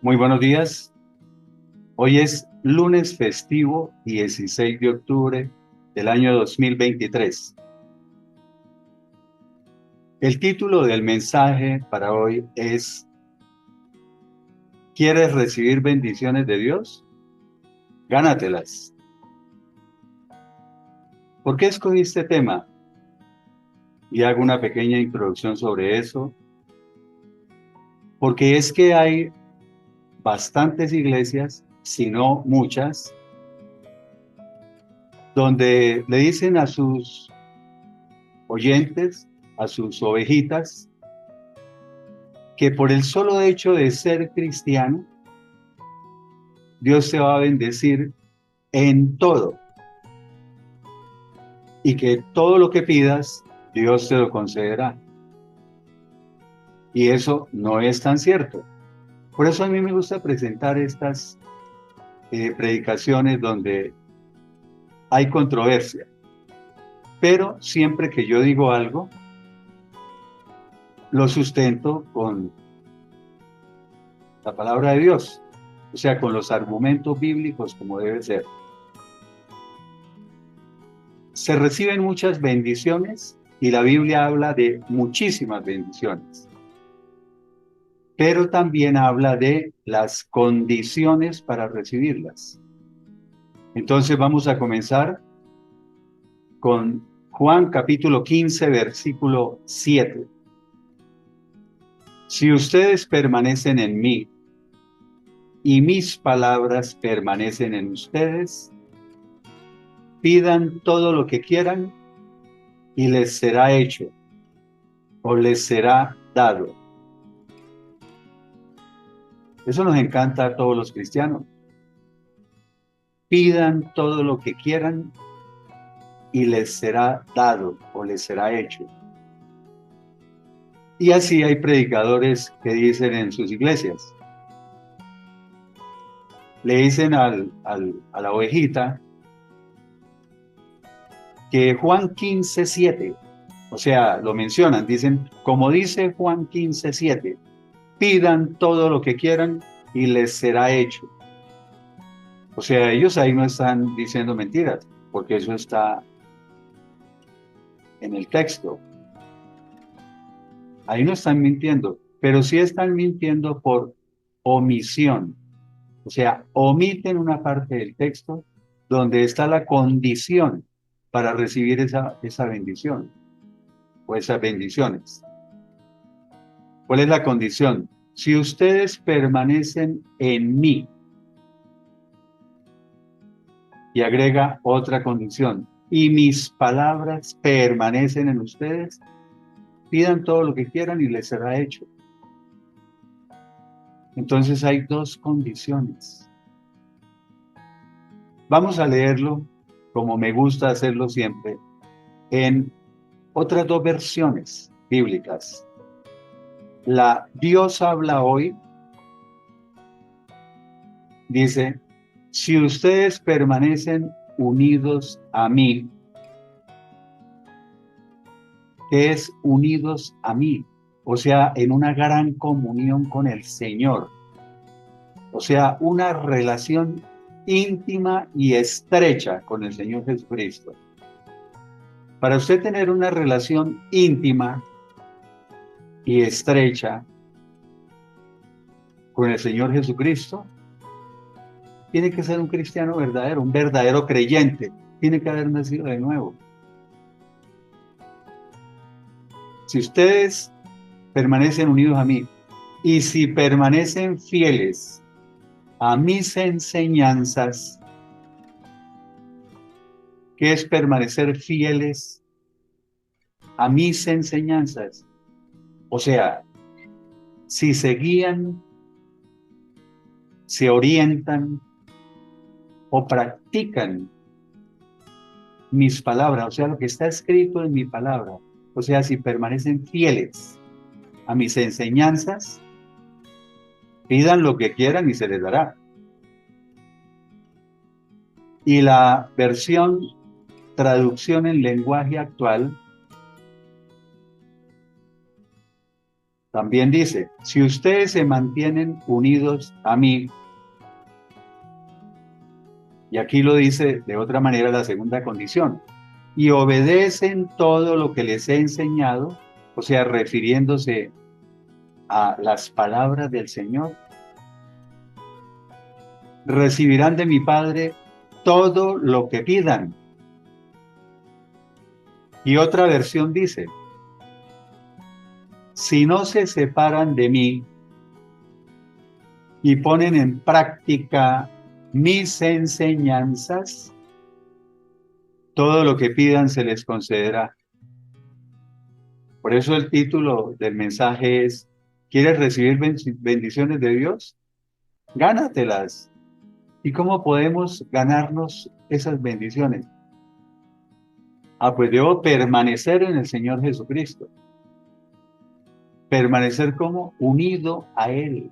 Muy buenos días. Hoy es lunes festivo 16 de octubre del año 2023. El título del mensaje para hoy es ¿Quieres recibir bendiciones de Dios? Gánatelas. ¿Por qué escogí este tema? Y hago una pequeña introducción sobre eso. Porque es que hay bastantes iglesias, si no muchas, donde le dicen a sus oyentes, a sus ovejitas, que por el solo hecho de ser cristiano, Dios te va a bendecir en todo y que todo lo que pidas, Dios te lo concederá. Y eso no es tan cierto. Por eso a mí me gusta presentar estas predicaciones donde hay controversia. Pero siempre que yo digo algo, lo sustento con la palabra de Dios, o sea, con los argumentos bíblicos como debe ser. Se reciben muchas bendiciones y la Biblia habla de muchísimas bendiciones, pero también habla de las condiciones para recibirlas. Entonces vamos a comenzar con Juan capítulo 15, versículo 7. Si ustedes permanecen en mí y mis palabras permanecen en ustedes, pidan todo lo que quieran y les será hecho o les será dado. Eso nos encanta a todos los cristianos. Pidan todo lo que quieran y les será dado o les será hecho. Y así hay predicadores que dicen en sus iglesias, le dicen a la ovejita que Juan 15:7, o sea, lo mencionan, dicen, como dice Juan 15:7, pidan todo lo que quieran y les será hecho. O sea, ellos ahí no están diciendo mentiras, porque eso está en el texto. Ahí no están mintiendo, pero sí están mintiendo por omisión. O sea, omiten una parte del texto donde está la condición para recibir esa bendición o esas bendiciones. ¿Cuál es la condición? Si ustedes permanecen en mí, y agrega otra condición, y mis palabras permanecen en ustedes, pidan todo lo que quieran y les será hecho. Entonces hay dos condiciones. Vamos a leerlo, como me gusta hacerlo siempre, en otras dos versiones bíblicas. La Dios habla hoy dice, si ustedes permanecen unidos a mí, ¿qué es unidos a mí? O sea, en una gran comunión con el Señor. O sea, una relación íntima y estrecha con el Señor Jesucristo. Para usted tener una relación íntima y estrecha con el Señor Jesucristo, tiene que ser un cristiano verdadero, un verdadero creyente. Tiene que haber nacido de nuevo. Si ustedes permanecen unidos a mí y si permanecen fieles a mis enseñanzas, ¿qué es permanecer fieles a mis enseñanzas? O sea, si se guían, se orientan o practican mis palabras, o sea, lo que está escrito en mi palabra, o sea, si permanecen fieles a mis enseñanzas, pidan lo que quieran y se les dará. Y la versión traducción en lenguaje actual También dice, si ustedes se mantienen unidos a mí, y aquí lo dice de otra manera la segunda condición, y obedecen todo lo que les he enseñado, o sea, refiriéndose a las palabras del Señor, recibirán de mi Padre todo lo que pidan. Y otra versión dice, si no se separan de mí y ponen en práctica mis enseñanzas, todo lo que pidan se les concederá. Por eso el título del mensaje es, ¿quieres recibir bendiciones de Dios? Gánatelas. ¿Y cómo podemos ganarnos esas bendiciones? Pues debo permanecer en el Señor Jesucristo. Permanecer como unido a Él.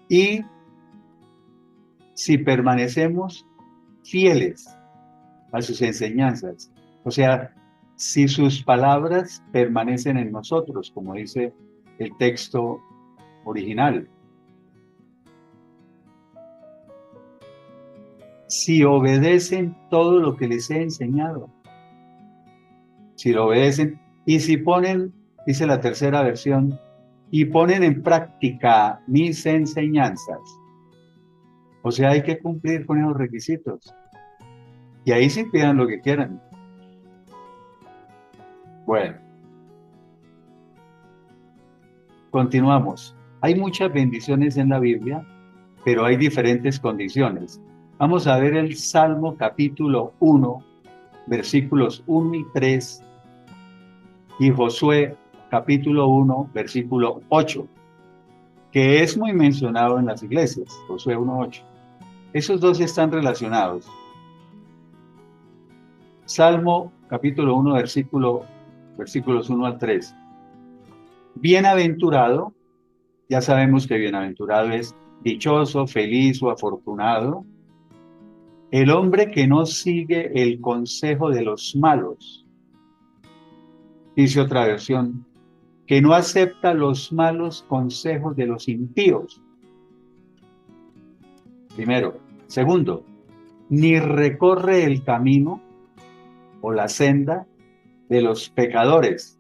Y si permanecemos fieles a sus enseñanzas, o sea, si sus palabras permanecen en nosotros, como dice el texto original. Si obedecen todo lo que les he enseñado, si lo obedecen y si ponen, dice la tercera versión, y ponen en práctica mis enseñanzas. O sea, hay que cumplir con esos requisitos. Y ahí sí pidan lo que quieran. Bueno, continuamos. Hay muchas bendiciones en la Biblia, pero hay diferentes condiciones. Vamos a ver el Salmo capítulo 1, versículos 1 y 3, y Josué capítulo 1, versículo 8, que es muy mencionado en las iglesias, Josué 1:8. Esos dos están relacionados. Salmo capítulo 1, versículos 1 al 3. Bienaventurado, ya sabemos que bienaventurado es dichoso, feliz o afortunado, el hombre que no sigue el consejo de los malos. Dice otra versión, que no acepta los malos consejos de los impíos. Primero. Segundo, ni recorre el camino o la senda de los pecadores.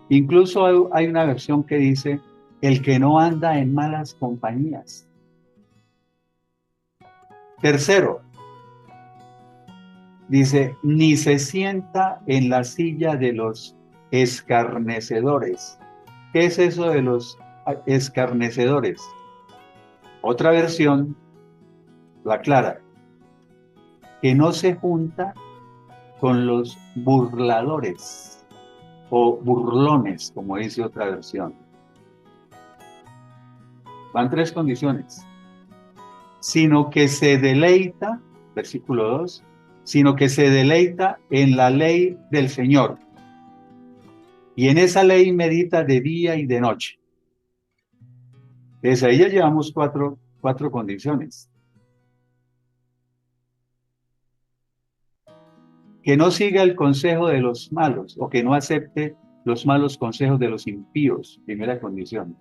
Incluso hay una versión que dice, el que no anda en malas compañías. Tercero, dice, ni se sienta en la silla de los escarnecedores. ¿Qué es eso de los escarnecedores? Otra versión lo aclara, que no se junta con los burladores o burlones, como dice otra versión. Van tres condiciones. Sino que se deleita, versículo 2, sino que se deleita en la ley del Señor. Y en esa ley medita de día y de noche. Desde ahí ya llevamos cuatro condiciones. Que no siga el consejo de los malos o que no acepte los malos consejos de los impíos, primera condición.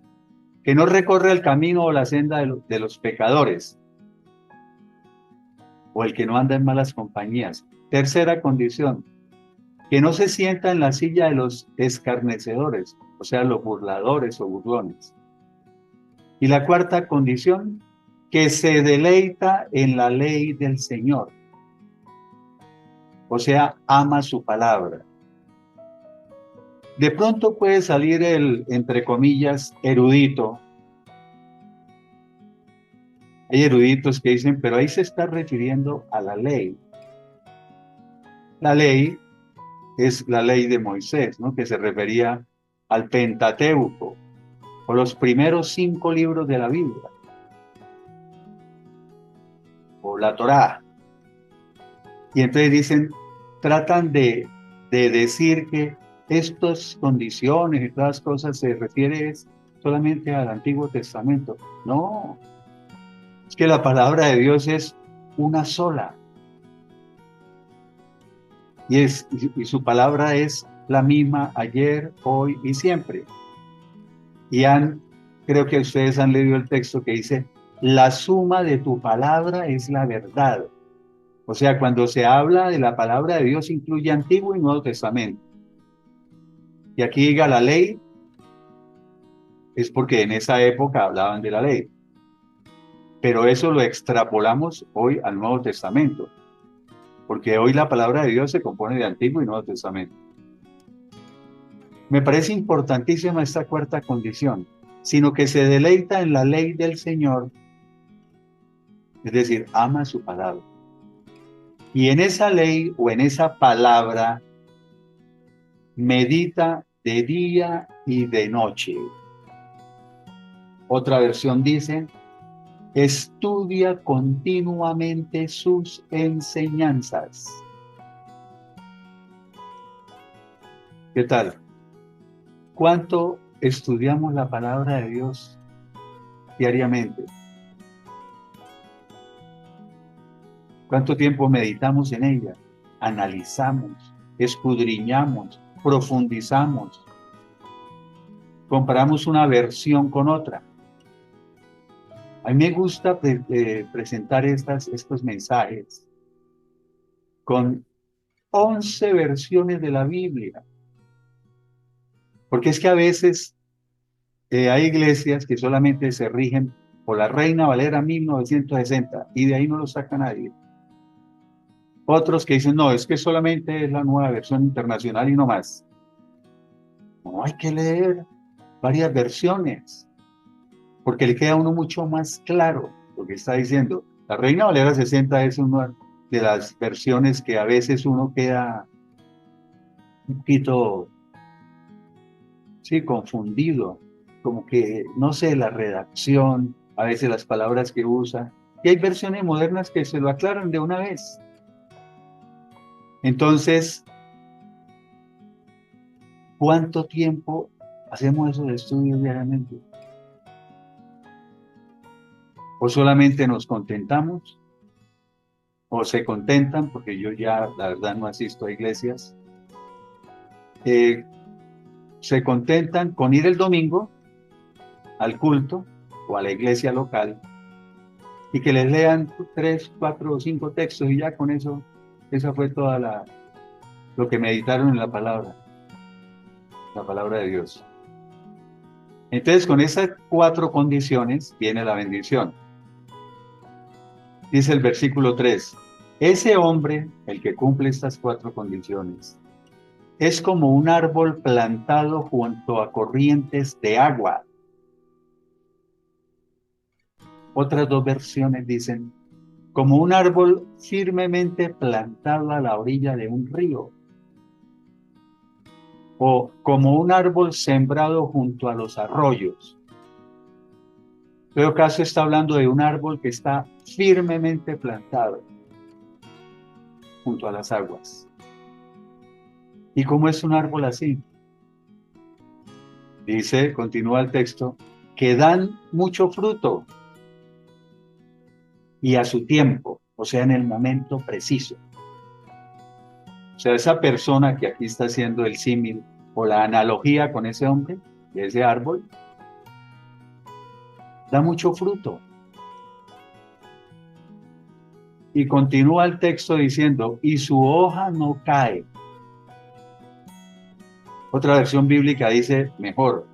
Que no recorre el camino o la senda de los pecadores o el que no anda en malas compañías. Tercera condición, que no se sienta en la silla de los escarnecedores, o sea, los burladores o burlones. Y la cuarta condición, que se deleita en la ley del Señor, o sea, ama su palabra. De pronto puede salir el, entre comillas, erudito. Hay eruditos que dicen, pero ahí se está refiriendo a la ley. La ley es la ley de Moisés, ¿no? Que se refería al Pentateuco, o los primeros 5 libros de la Biblia, o la Torá. Y entonces dicen, tratan de decir que estas condiciones y todas las cosas se refieren solamente al Antiguo Testamento. No, es que la palabra de Dios es una sola. Y su palabra es la misma ayer, hoy y siempre. Y creo que ustedes han leído el texto que dice, la suma de tu palabra es la verdad. O sea, cuando se habla de la palabra de Dios, incluye Antiguo y Nuevo Testamento. Y aquí diga la ley, es porque en esa época hablaban de la ley. Pero eso lo extrapolamos hoy al Nuevo Testamento, porque hoy la palabra de Dios se compone de Antiguo y Nuevo Testamento. Me parece importantísima esta cuarta condición, sino que se deleita en la ley del Señor, es decir, ama su palabra. Y en esa ley o en esa palabra medita de día y de noche. Otra versión dice, estudia continuamente sus enseñanzas. ¿Qué tal? ¿Cuánto estudiamos la palabra de Dios diariamente? ¿Cuánto tiempo meditamos en ella? Analizamos, escudriñamos, profundizamos, comparamos una versión con otra. A mí me gusta presentar estos mensajes con 11 versiones de la Biblia, porque es que a veces hay iglesias que solamente se rigen por la Reina Valera 1960 y de ahí no lo saca nadie. Otros que dicen, no, es que solamente es la nueva versión internacional y no más. No, hay que leer varias versiones, porque le queda a uno mucho más claro lo que está diciendo. La Reina Valera 60 es una de las versiones que a veces uno queda un poquito, sí, confundido, como que, no sé, la redacción, a veces las palabras que usa. Y hay versiones modernas que se lo aclaran de una vez. Entonces, ¿cuánto tiempo hacemos esos estudios diariamente? ¿O solamente nos contentamos? ¿O se contentan? Porque yo ya, la verdad, no asisto a iglesias. Se contentan con ir el domingo al culto o a la iglesia local y que les lean 3, 4 o 5 textos y ya con eso, esa fue toda lo que meditaron en la palabra de Dios. Entonces, con esas 4 condiciones viene la bendición. Dice el versículo 3, ese hombre, el que cumple estas 4 condiciones, es como un árbol plantado junto a corrientes de agua. Otras 2 versiones dicen, como un árbol firmemente plantado a la orilla de un río, o como un árbol sembrado junto a los arroyos. En todo caso está hablando de un árbol que está firmemente plantado junto a las aguas. ¿Y cómo es un árbol así? Dice, continúa el texto, que dan mucho fruto y a su tiempo, o sea, en el momento preciso. O sea, esa persona que aquí está haciendo el símil o la analogía con ese hombre, de ese árbol, da mucho fruto. Y continúa el texto diciendo, y su hoja no cae. Otra versión bíblica dice, mejor,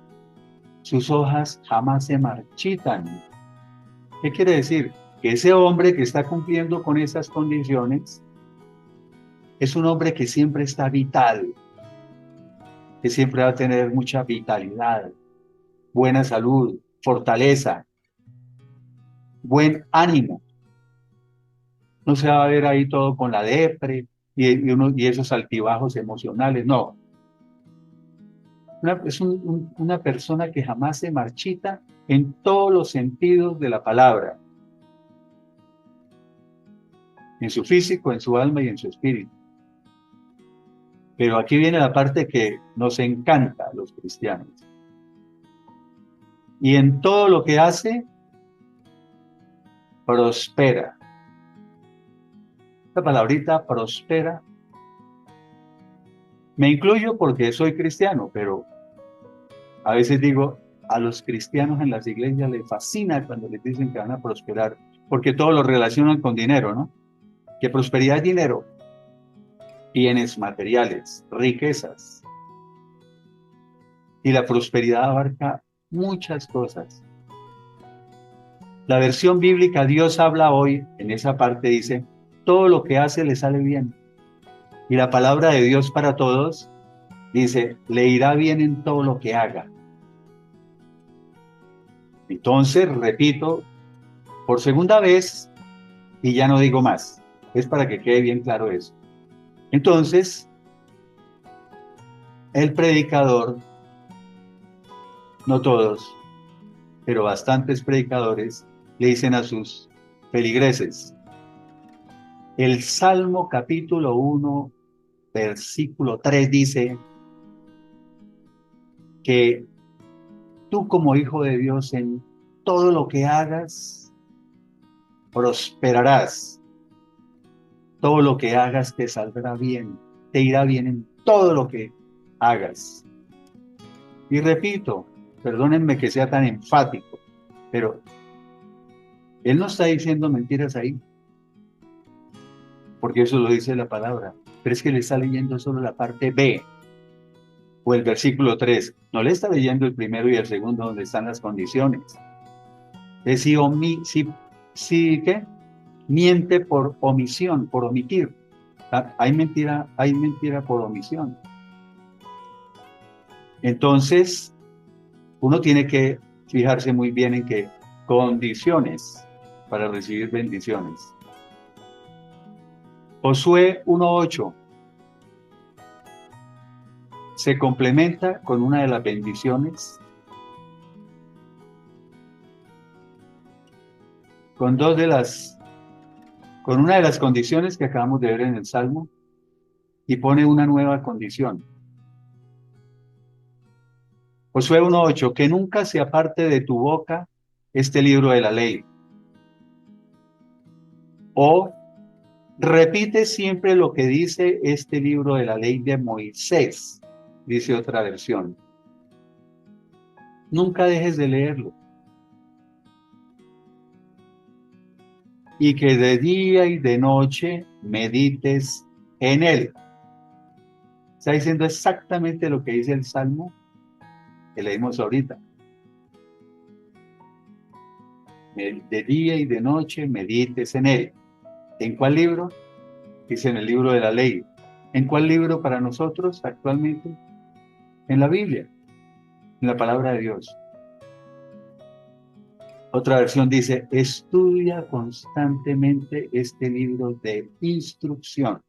sus hojas jamás se marchitan. ¿Qué quiere decir? Que ese hombre que está cumpliendo con esas condiciones es un hombre que siempre está vital, que siempre va a tener mucha vitalidad, buena salud, fortaleza, buen ánimo. No se va a ver ahí todo con la depre y esos altibajos emocionales, no. Es una persona que jamás se marchita en todos los sentidos de la palabra, en su físico, en su alma y en su espíritu. Pero aquí viene la parte que nos encanta a los cristianos. Y en todo lo que hace, prospera. La palabrita prospera Me incluyo porque soy cristiano, pero a veces digo, a los cristianos en las iglesias les fascina cuando les dicen que van a prosperar, porque todo lo relacionan con dinero, ¿no? Que prosperidad es dinero, bienes materiales, riquezas. Y la prosperidad abarca muchas cosas. La versión bíblica, Dios habla hoy, en esa parte dice, todo lo que hace le sale bien. Y la palabra de Dios para todos dice, le irá bien en todo lo que haga. Entonces, repito, por segunda vez, y ya no digo más. Es para que quede bien claro eso. Entonces, el predicador, no todos, pero bastantes predicadores, le dicen a sus feligreses, el Salmo capítulo 1, versículo 3 dice que tú como hijo de Dios en todo lo que hagas, prosperarás. Todo lo que hagas te saldrá bien, te irá bien en todo lo que hagas. Y repito, perdónenme que sea tan enfático, pero él no está diciendo mentiras ahí, porque eso lo dice la palabra, pero es que le está leyendo solo la parte B, o el versículo 3, no le está leyendo el primero y el segundo donde están las condiciones. Es si ¿qué? Miente por omisión, por omitir. Hay mentira por omisión. Entonces, uno tiene que fijarse muy bien en qué condiciones para recibir bendiciones. Josué 1:8 se complementa con una de las bendiciones, con una de las condiciones que acabamos de ver en el Salmo, y pone una nueva condición. Josué 1:8, que nunca se aparte de tu boca este libro de la ley. O repite siempre lo que dice este libro de la ley de Moisés, dice otra versión. Nunca dejes de leerlo. Y que de día y de noche medites en él. Está diciendo exactamente lo que dice el Salmo que leímos ahorita. De día y de noche medites en él. ¿En cuál libro? Dice en el libro de la ley. ¿En cuál libro para nosotros actualmente? En la Biblia, en la palabra de Dios. Otra versión dice, estudia constantemente este libro de instrucción.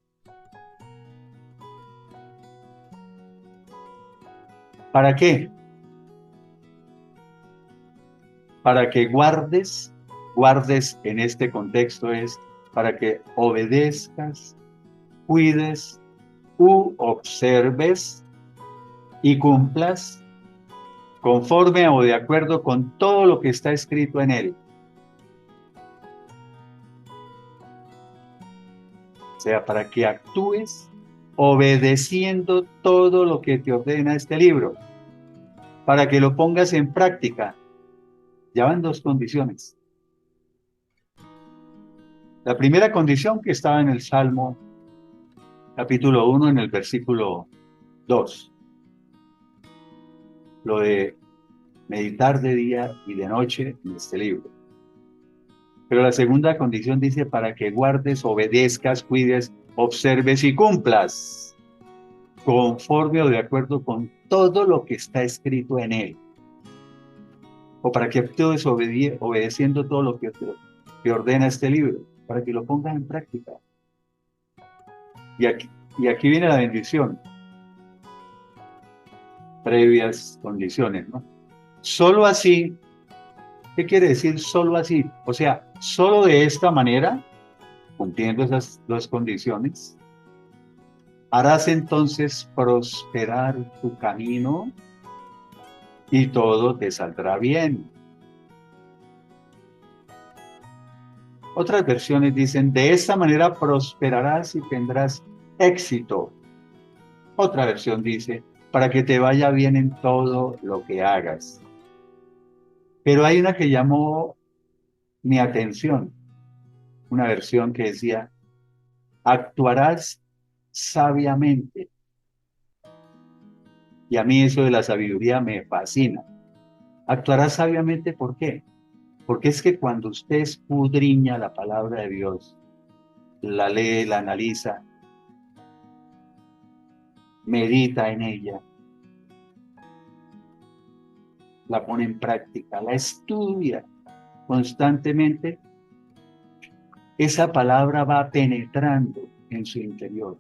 ¿Para qué? Para que guardes en este contexto es para que obedezcas, cuides u observes y cumplas conforme o de acuerdo con todo lo que está escrito en él. O sea, para que actúes obedeciendo todo lo que te ordena este libro, para que lo pongas en práctica. Ya van dos condiciones. La primera condición que estaba en el Salmo capítulo 1 en el versículo 2. Lo de meditar de día y de noche en este libro. Pero la segunda condición dice para que guardes, obedezcas, cuides, observes y cumplas conforme o de acuerdo con todo lo que está escrito en él. O para que actúes obedeciendo todo lo que te ordena este libro, para que lo pongas en práctica. Y aquí viene la bendición. Previas condiciones, ¿no? Solo así, ¿qué quiere decir solo así? O sea, solo de esta manera, cumpliendo esas dos condiciones, harás entonces prosperar tu camino y todo te saldrá bien. Otras versiones dicen, de esta manera prosperarás y tendrás éxito. Otra versión dice, para que te vaya bien en todo lo que hagas. Pero hay una que llamó mi atención, una versión que decía, actuarás sabiamente. Y a mí eso de la sabiduría me fascina. Actuarás sabiamente, ¿por qué? Porque es que cuando usted escudriña la palabra de Dios, la lee, la analiza, medita en ella, la pone en práctica, la estudia constantemente, esa palabra va penetrando en su interior,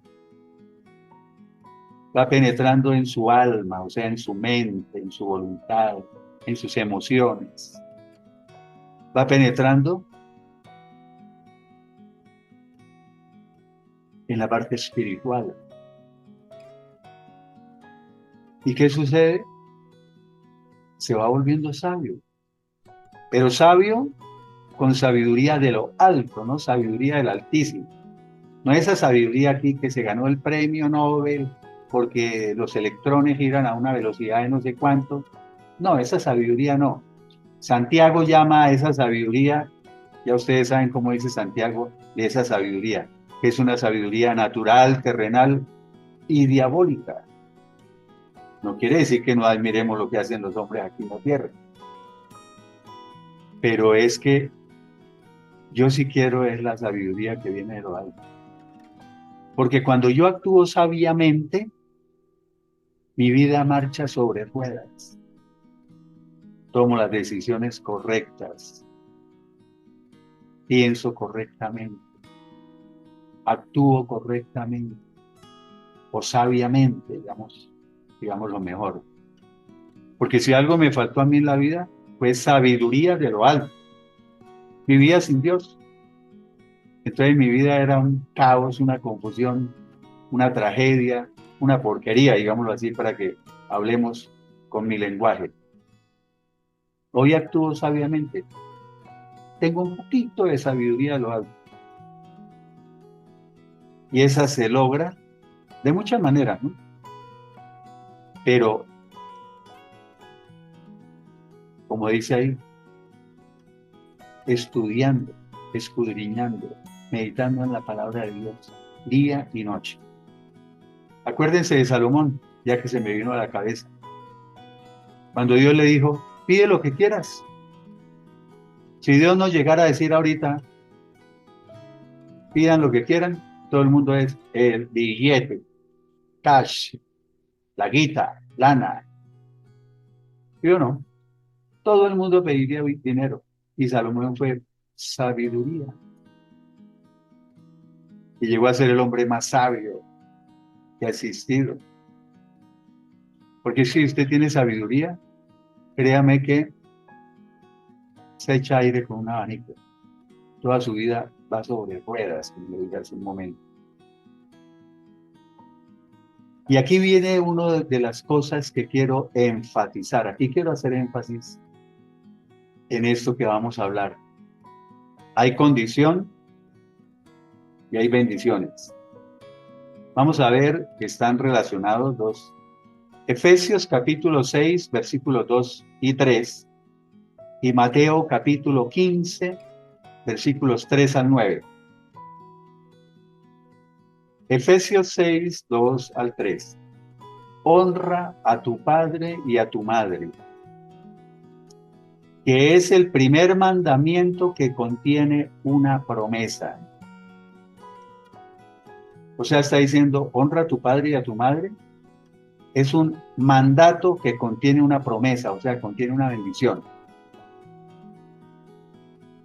va penetrando en su alma, o sea, en su mente, en su voluntad, en sus emociones, va penetrando en la parte espiritual. ¿Y qué sucede? Se va volviendo sabio, pero sabio con sabiduría de lo alto, ¿no? Sabiduría del Altísimo. No esa sabiduría aquí que se ganó el premio Nobel porque los electrones giran a una velocidad de no sé cuánto. No, esa sabiduría no. Santiago llama a esa sabiduría, ya ustedes saben cómo dice Santiago, de esa sabiduría, que es una sabiduría natural, terrenal y diabólica. No quiere decir que no admiremos lo que hacen los hombres aquí en la tierra, pero es que yo sí quiero es la sabiduría que viene de lo alto. Porque cuando yo actúo sabiamente, mi vida marcha sobre ruedas. Tomo las decisiones correctas, pienso correctamente, actúo correctamente o sabiamente, digamos lo mejor. Porque si algo me faltó a mí en la vida, fue sabiduría de lo alto. Vivía sin Dios. Entonces mi vida era un caos, una confusión, una tragedia, una porquería, digámoslo así, para que hablemos con mi lenguaje. Hoy actúo sabiamente, tengo un poquito de sabiduría de lo alto. Y esa se logra de muchas maneras, ¿no? Pero, como dice ahí, estudiando, escudriñando, meditando en la palabra de Dios, día y noche. Acuérdense de Salomón, ya que se me vino a la cabeza. Cuando Dios le dijo, pide lo que quieras. Si Dios nos llegara a decir ahorita, pidan lo que quieran, todo el mundo es el billete, cash, la guita, lana. ¿Sí o no? Todo el mundo pediría dinero. Y Salomón fue sabiduría. Y llegó a ser el hombre más sabio que ha existido. Porque si usted tiene sabiduría, créame que se echa aire con un abanico. Toda su vida va sobre ruedas, como le dije hace un momento. Y aquí viene una de las cosas que quiero enfatizar. Aquí quiero hacer énfasis en esto que vamos a hablar. Hay condición y hay bendiciones. Vamos a ver que están relacionados dos. Efesios capítulo 6, versículos 2 y 3, y Mateo capítulo 15, versículos 3 al 9. Efesios 6, 2 al 3. Honra a tu padre y a tu madre, que es el primer mandamiento que contiene una promesa. O sea, está diciendo, honra a tu padre y a tu madre. Es un mandato que contiene una promesa, o sea, contiene una bendición.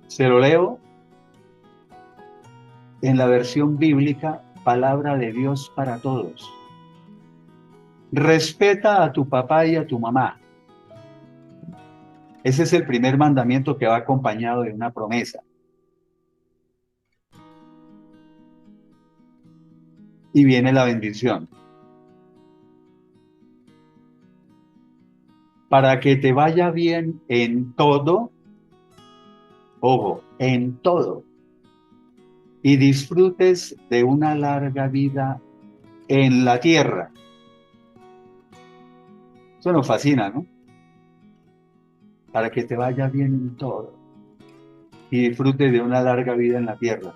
Se lo leo en la versión bíblica, Palabra de Dios para todos. Respeta a tu papá y a tu mamá. Ese es el primer mandamiento que va acompañado de una promesa. Y viene la bendición. Para que te vaya bien en todo, ojo, en todo, y disfrutes de una larga vida en la tierra. Eso nos fascina, ¿no? Para que te vaya bien en todo y disfrutes de una larga vida en la tierra.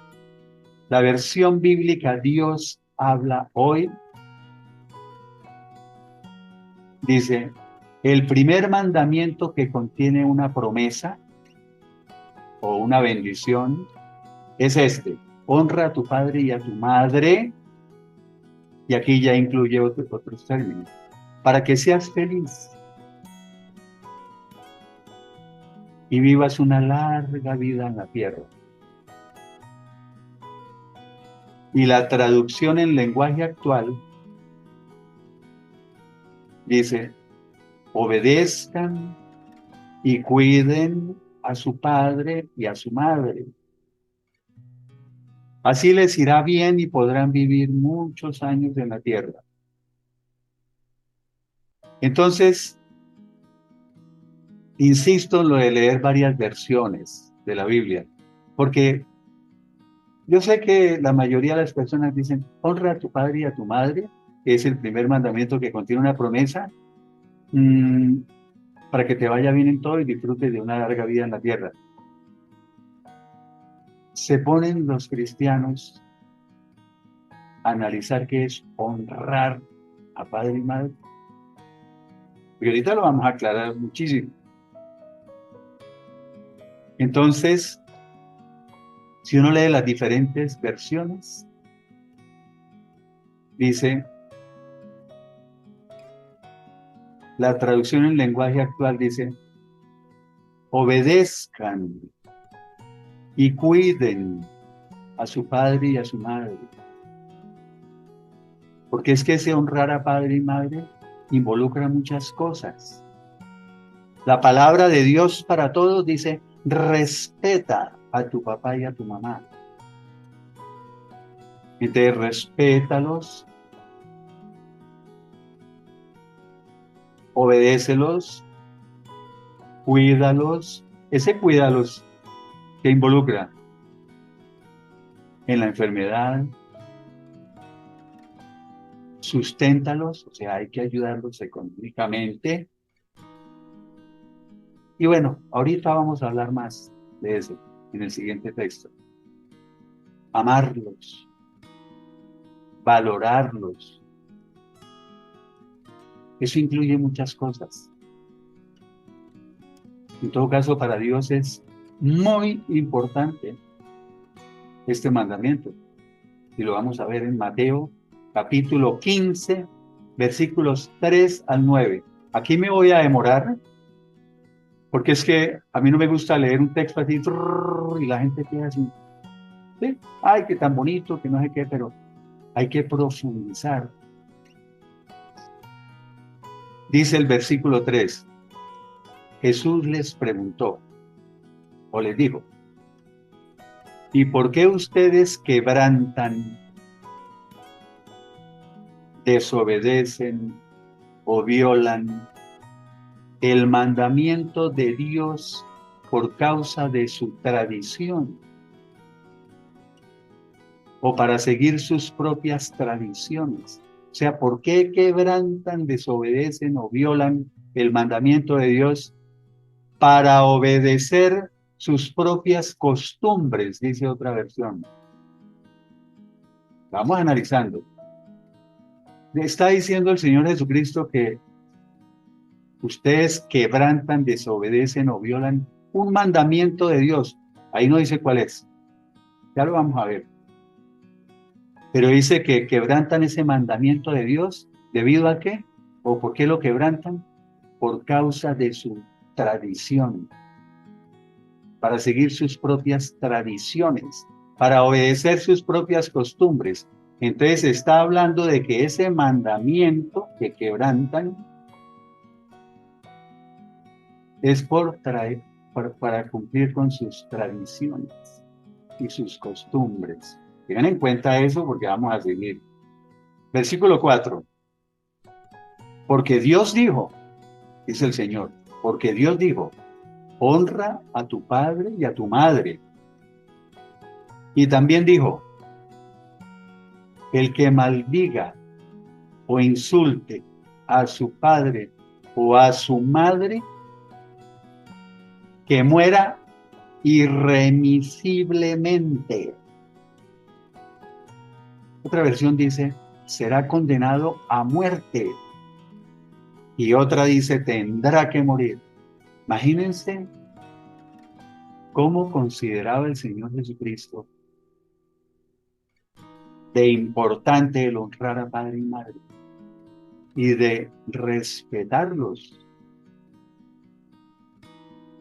La versión bíblica Dios habla hoy dice, el primer mandamiento que contiene una promesa o una bendición es este: honra a tu padre y a tu madre, y aquí ya incluye otros términos, para que seas feliz y vivas una larga vida en la tierra. Y la traducción en lenguaje actual dice, obedezcan y cuiden a su padre y a su madre. Así les irá bien y podrán vivir muchos años en la tierra. Entonces, insisto en lo de leer varias versiones de la Biblia, porque yo sé que la mayoría de las personas dicen, honra a tu padre y a tu madre, que es el primer mandamiento que contiene una promesa, para que te vaya bien en todo y disfrutes de una larga vida en la tierra. Se ponen los cristianos a analizar qué es honrar a padre y madre. Y ahorita lo vamos a aclarar muchísimo. Entonces, si uno lee las diferentes versiones, dice, la traducción en lenguaje actual dice, obedezcan y cuiden a su padre y a su madre. Porque es que ese honrar a padre y madre involucra muchas cosas. La palabra de Dios para todos dice, respeta a tu papá y a tu mamá. Entonces, respétalos, obedécelos, cuídalos. Ese cuídalos que involucra en la enfermedad, susténtalos, o sea, hay que ayudarlos económicamente. Y bueno, ahorita vamos a hablar más de eso en el siguiente texto. Amarlos, valorarlos. Eso incluye muchas cosas. En todo caso, para Dios es muy importante este mandamiento. Y lo vamos a ver en Mateo, capítulo 15, versículos 3 al 9. Aquí me voy a demorar, porque es que a mí no me gusta leer un texto así, y la gente queda así, ¿sí? Ay, qué tan bonito, que no sé qué, pero hay que profundizar. Dice el versículo 3, Jesús les preguntó, o les dijo, ¿y por qué ustedes quebrantan, desobedecen o violan el mandamiento de Dios por causa de su tradición o para seguir sus propias tradiciones? O sea, ¿por qué quebrantan, desobedecen o violan el mandamiento de Dios para obedecer sus propias costumbres? Dice otra versión. Vamos analizando. Está diciendo el Señor Jesucristo que ustedes quebrantan, desobedecen o violan un mandamiento de Dios. Ahí no dice cuál es. Ya lo vamos a ver. Pero dice que quebrantan ese mandamiento de Dios. ¿Debido a qué? ¿O por qué lo quebrantan? Por causa de su tradición. Para seguir sus propias tradiciones. Para obedecer sus propias costumbres. Entonces está hablando de que ese mandamiento que quebrantan es para cumplir con sus tradiciones y sus costumbres. Tengan en cuenta eso porque vamos a seguir. Versículo 4. Porque Dios dijo, dice el Señor, porque Dios dijo, honra a tu padre y a tu madre. Y también dijo, el que maldiga o insulte a su padre o a su madre, que muera irremisiblemente. Otra versión dice, será condenado a muerte. Y otra dice, tendrá que morir. Imagínense cómo consideraba el Señor Jesucristo de importante el honrar a padre y madre y de respetarlos.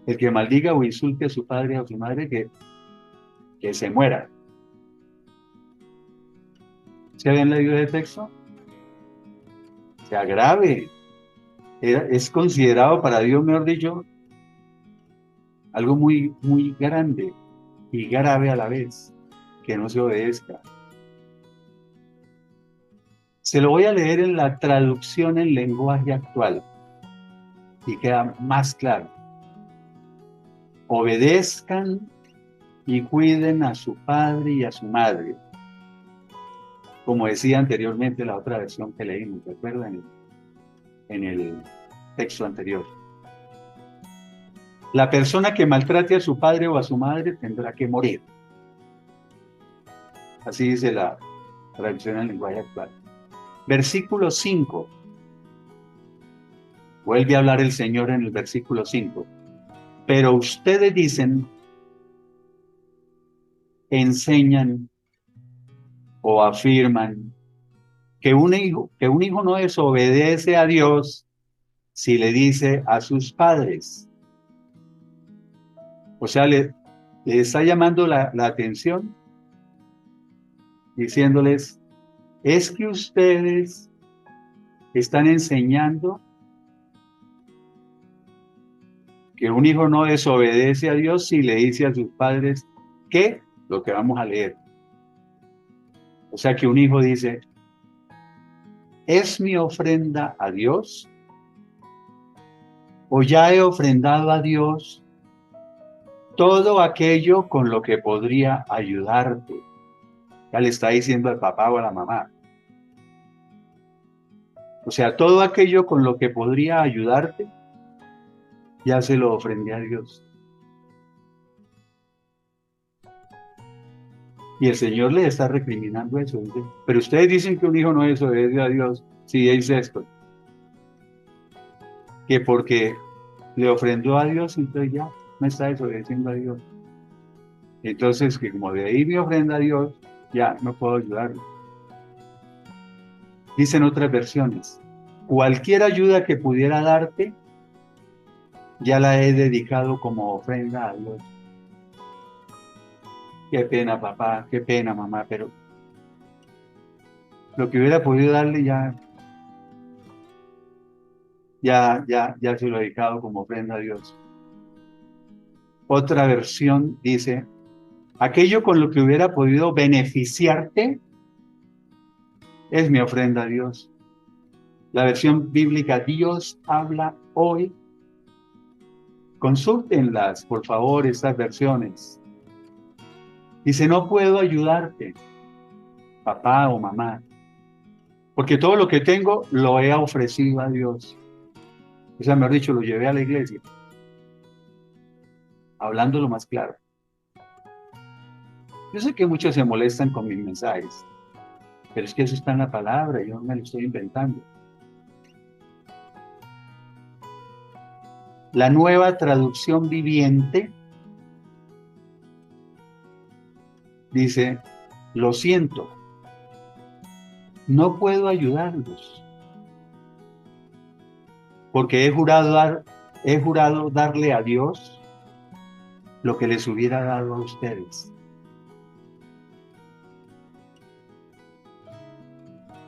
El que maldiga o insulte a su padre o a su madre, que se muera. ¿Se habían leído el texto? Se agrave. Es considerado para Dios, mejor dicho, algo muy, muy grande y grave a la vez, que no se obedezca. Se lo voy a leer en la traducción en lenguaje actual y queda más claro. Obedezcan y cuiden a su padre y a su madre. Como decía anteriormente la otra versión que leímos, ¿recuerdan? En el texto anterior. La persona que maltrate a su padre o a su madre tendrá que morir. Así dice la traducción en lenguaje actual. Versículo 5. Vuelve a hablar el Señor en el versículo 5. Pero ustedes dicen, enseñan o afirman que un hijo no desobedece a Dios si le dice a sus padres. O sea, le está llamando la atención, diciéndoles, es que ustedes están enseñando que un hijo no desobedece a Dios si le dice a sus padres que lo que vamos a leer. O sea que un hijo dice, ¿es mi ofrenda a Dios? ¿O ya he ofrendado a Dios todo aquello con lo que podría ayudarte? Ya le está diciendo al papá o a la mamá. O sea, todo aquello con lo que podría ayudarte, ya se lo ofrendí a Dios. Y el Señor le está recriminando eso. Dice, pero ustedes dicen que un hijo no desobedece a Dios. Sí, dice esto. Que porque le ofrendó a Dios, entonces ya no está desobedeciendo a Dios. Entonces, que como de ahí me ofrenda a Dios, ya no puedo ayudarlo. Dicen otras versiones, cualquier ayuda que pudiera darte, ya la he dedicado como ofrenda a Dios. Qué pena, papá, qué pena, mamá, pero lo que hubiera podido darle ya se lo he dedicado como ofrenda a Dios. Otra versión dice, aquello con lo que hubiera podido beneficiarte es mi ofrenda a Dios. La versión bíblica, Dios habla hoy. Consúltenlas, por favor, estas versiones. Dice, no puedo ayudarte, papá o mamá, porque todo lo que tengo lo he ofrecido a Dios. O sea, mejor dicho, lo llevé a la iglesia. Hablándolo más claro. Yo sé que muchos se molestan con mis mensajes, pero es que eso está en la palabra, yo no me lo estoy inventando. La Nueva Traducción Viviente dice, lo siento, no puedo ayudarlos, porque he jurado darle a Dios lo que les hubiera dado a ustedes.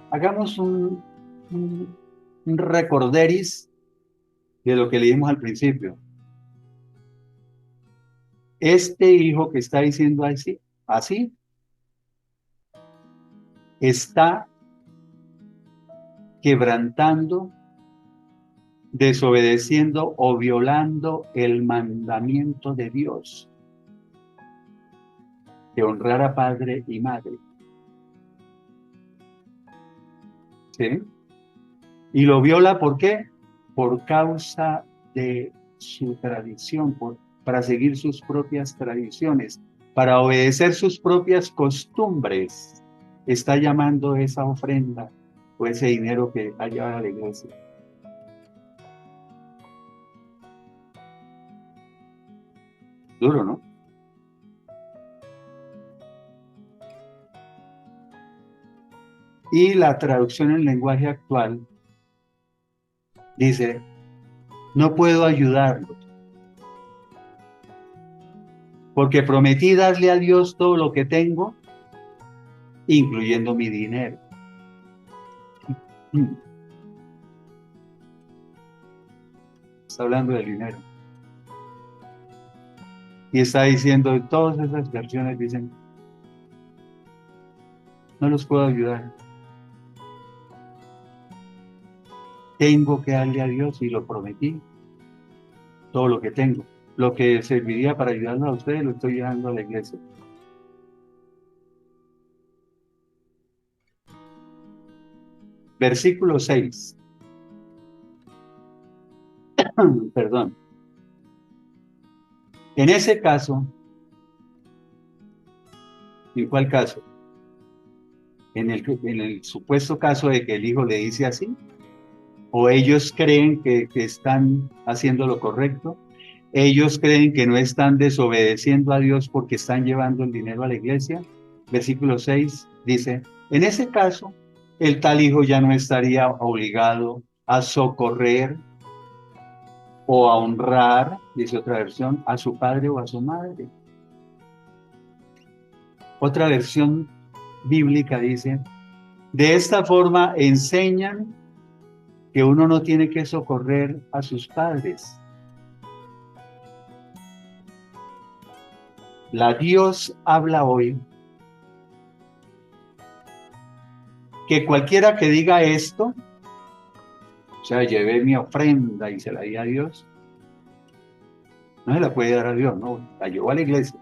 Hagamos un recorderis de lo que leímos al principio. Este hijo que está diciendo así está quebrantando, desobedeciendo o violando el mandamiento de Dios de honrar a padre y madre. ¿Sí? Y lo viola, ¿por qué? por causa de su tradición, para seguir sus propias tradiciones, para obedecer sus propias costumbres, está llamando esa ofrenda o ese dinero que ha llevado a la iglesia. Duro, ¿no? Y la traducción en lenguaje actual dice, no puedo ayudarlo, porque prometí darle a Dios todo lo que tengo, incluyendo mi dinero. Está hablando del dinero. Y está diciendo, todas esas versiones dicen, no los puedo ayudar. Tengo que darle a Dios y lo prometí, todo lo que tengo. Lo que serviría para ayudarnos a ustedes lo estoy llevando a la iglesia. Versículo 6. Perdón. En ese caso, ¿en cuál caso? En el supuesto caso de que el hijo le dice así, o ellos creen que están haciendo lo correcto, ellos creen que no están desobedeciendo a Dios porque están llevando el dinero a la iglesia. Versículo 6 dice, en ese caso, el tal hijo ya no estaría obligado a socorrer o a honrar, dice otra versión, a su padre o a su madre. Otra versión bíblica dice, de esta forma enseñan que uno no tiene que socorrer a sus padres. La Dios habla hoy que cualquiera que diga esto, o sea, llevé mi ofrenda y se la di a Dios, no se la puede dar a Dios, no, la llevó a la iglesia.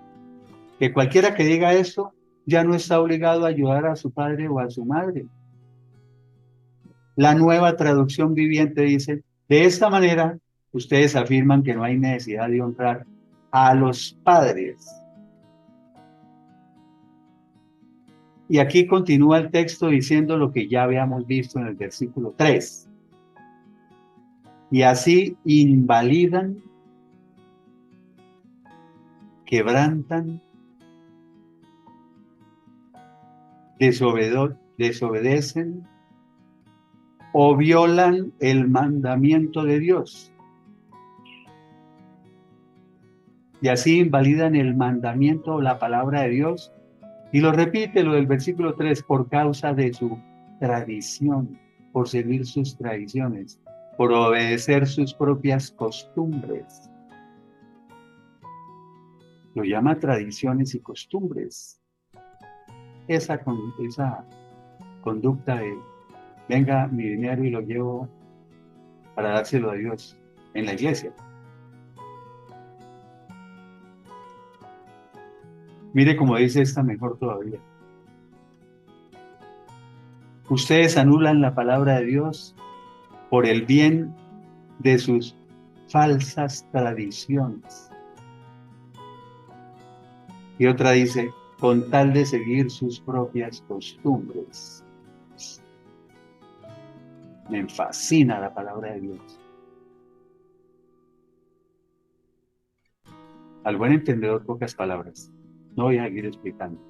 Que cualquiera que diga eso ya no está obligado a ayudar a su padre o a su madre. La Nueva Traducción Viviente dice, de esta manera, ustedes afirman que no hay necesidad de honrar a los padres. Y aquí continúa el texto diciendo lo que ya habíamos visto en el versículo 3. Y así invalidan, quebrantan, desobedecen o violan el mandamiento de Dios. Y así invalidan el mandamiento o la palabra de Dios. Y lo repite lo del versículo 3, por causa de su tradición, por seguir sus tradiciones, por obedecer sus propias costumbres. Lo llama tradiciones y costumbres. Esa conducta de, venga mi dinero y lo llevo para dárselo a Dios en la iglesia. Mire cómo dice esta mejor todavía. Ustedes anulan la palabra de Dios por el bien de sus falsas tradiciones. Y otra dice, con tal de seguir sus propias costumbres. Me fascina la palabra de Dios. Al buen entendedor, pocas palabras. No voy a seguir explicando.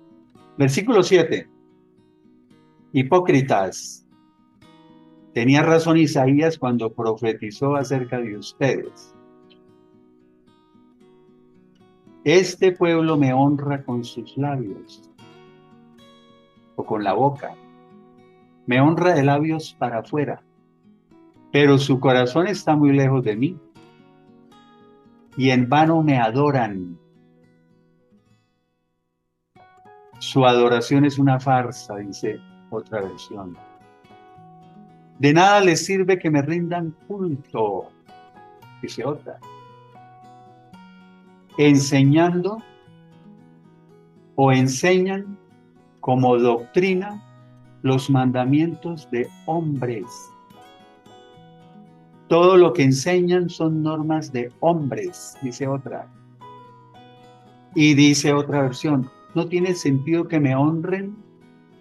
Versículo 7. Hipócritas. Tenía razón Isaías cuando profetizó acerca de ustedes. Este pueblo me honra con sus labios o con la boca. Me honra de labios para afuera, pero su corazón está muy lejos de mí y en vano me adoran. Su adoración es una farsa, dice otra versión. De nada les sirve que me rindan culto, dice otra. Enseñando o enseñan como doctrina los mandamientos de hombres. Todo lo que enseñan son normas de hombres, dice otra. Y dice otra versión, no tiene sentido que me honren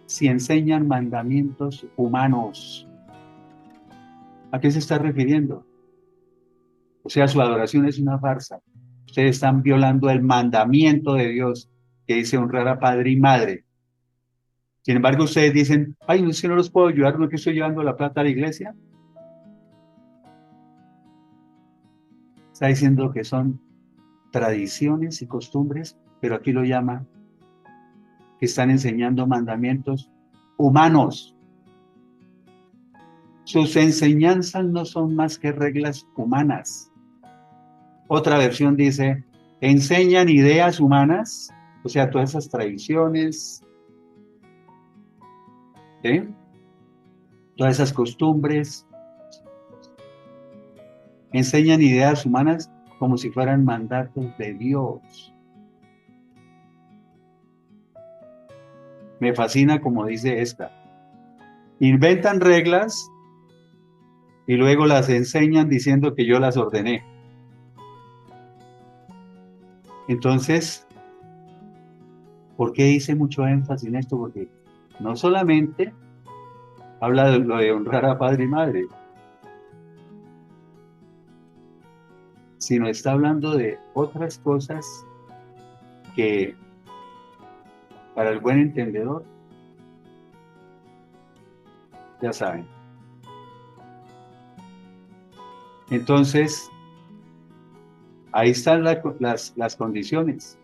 si enseñan mandamientos humanos. ¿A qué se está refiriendo? O sea, su adoración es una farsa. Ustedes están violando el mandamiento de Dios que dice honrar a padre y madre. Sin embargo, ustedes dicen, ay, no, si no los puedo ayudar, no es que estoy llevando la plata a la iglesia. Está diciendo que son tradiciones y costumbres, pero aquí lo llama que están enseñando mandamientos humanos. Sus enseñanzas no son más que reglas humanas. Otra versión dice, enseñan ideas humanas, o sea, todas esas tradiciones, ¿sí? Todas esas costumbres, enseñan ideas humanas como si fueran mandatos de Dios. Me fascina como dice esta. Inventan reglas y luego las enseñan diciendo que yo las ordené. Entonces, ¿por qué hice mucho énfasis en esto? Porque no solamente habla de lo de honrar a padre y madre, sino está hablando de otras cosas que para el buen entendedor, ya saben. Entonces, ahí están las condiciones.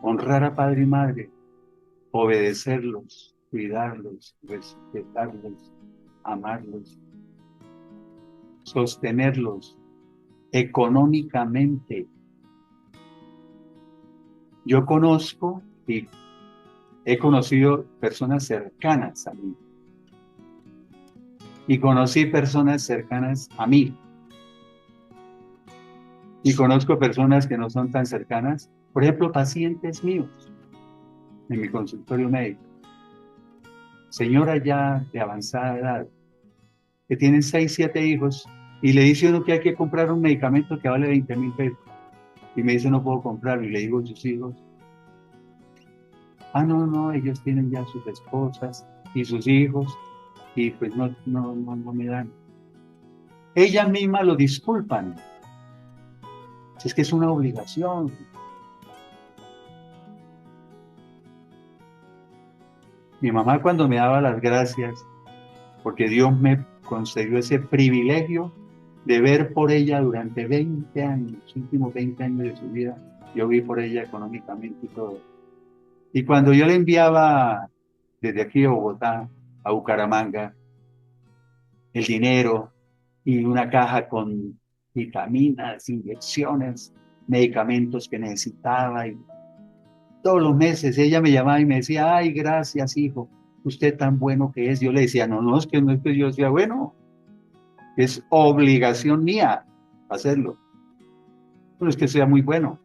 Honrar a padre y madre, obedecerlos, cuidarlos, respetarlos, amarlos, sostenerlos económicamente. Yo conozco y he conocido personas cercanas a mí y conocí personas cercanas a mí y conozco personas que no son tan cercanas, por ejemplo, pacientes míos en mi consultorio médico, señoras ya de avanzada edad, que tienen 6, 7 hijos y le dice uno que hay que comprar un medicamento que vale 20,000 pesos y me dice no puedo comprarlo y le digo a sus hijos, no, ellos tienen ya sus esposas y sus hijos y pues no me dan. Ellas mismas lo disculpan. Es que es una obligación. Mi mamá cuando me daba las gracias, porque Dios me concedió ese privilegio de ver por ella durante 20 años, los últimos 20 años de su vida, yo vi por ella económicamente y todo. Y cuando yo le enviaba desde aquí a Bogotá a Bucaramanga el dinero y una caja con vitaminas, inyecciones, medicamentos que necesitaba y todos los meses ella me llamaba y me decía, ay, gracias, hijo, usted tan bueno que es. Yo le decía, no, no es que yo sea bueno, es obligación mía hacerlo. No es que sea muy bueno.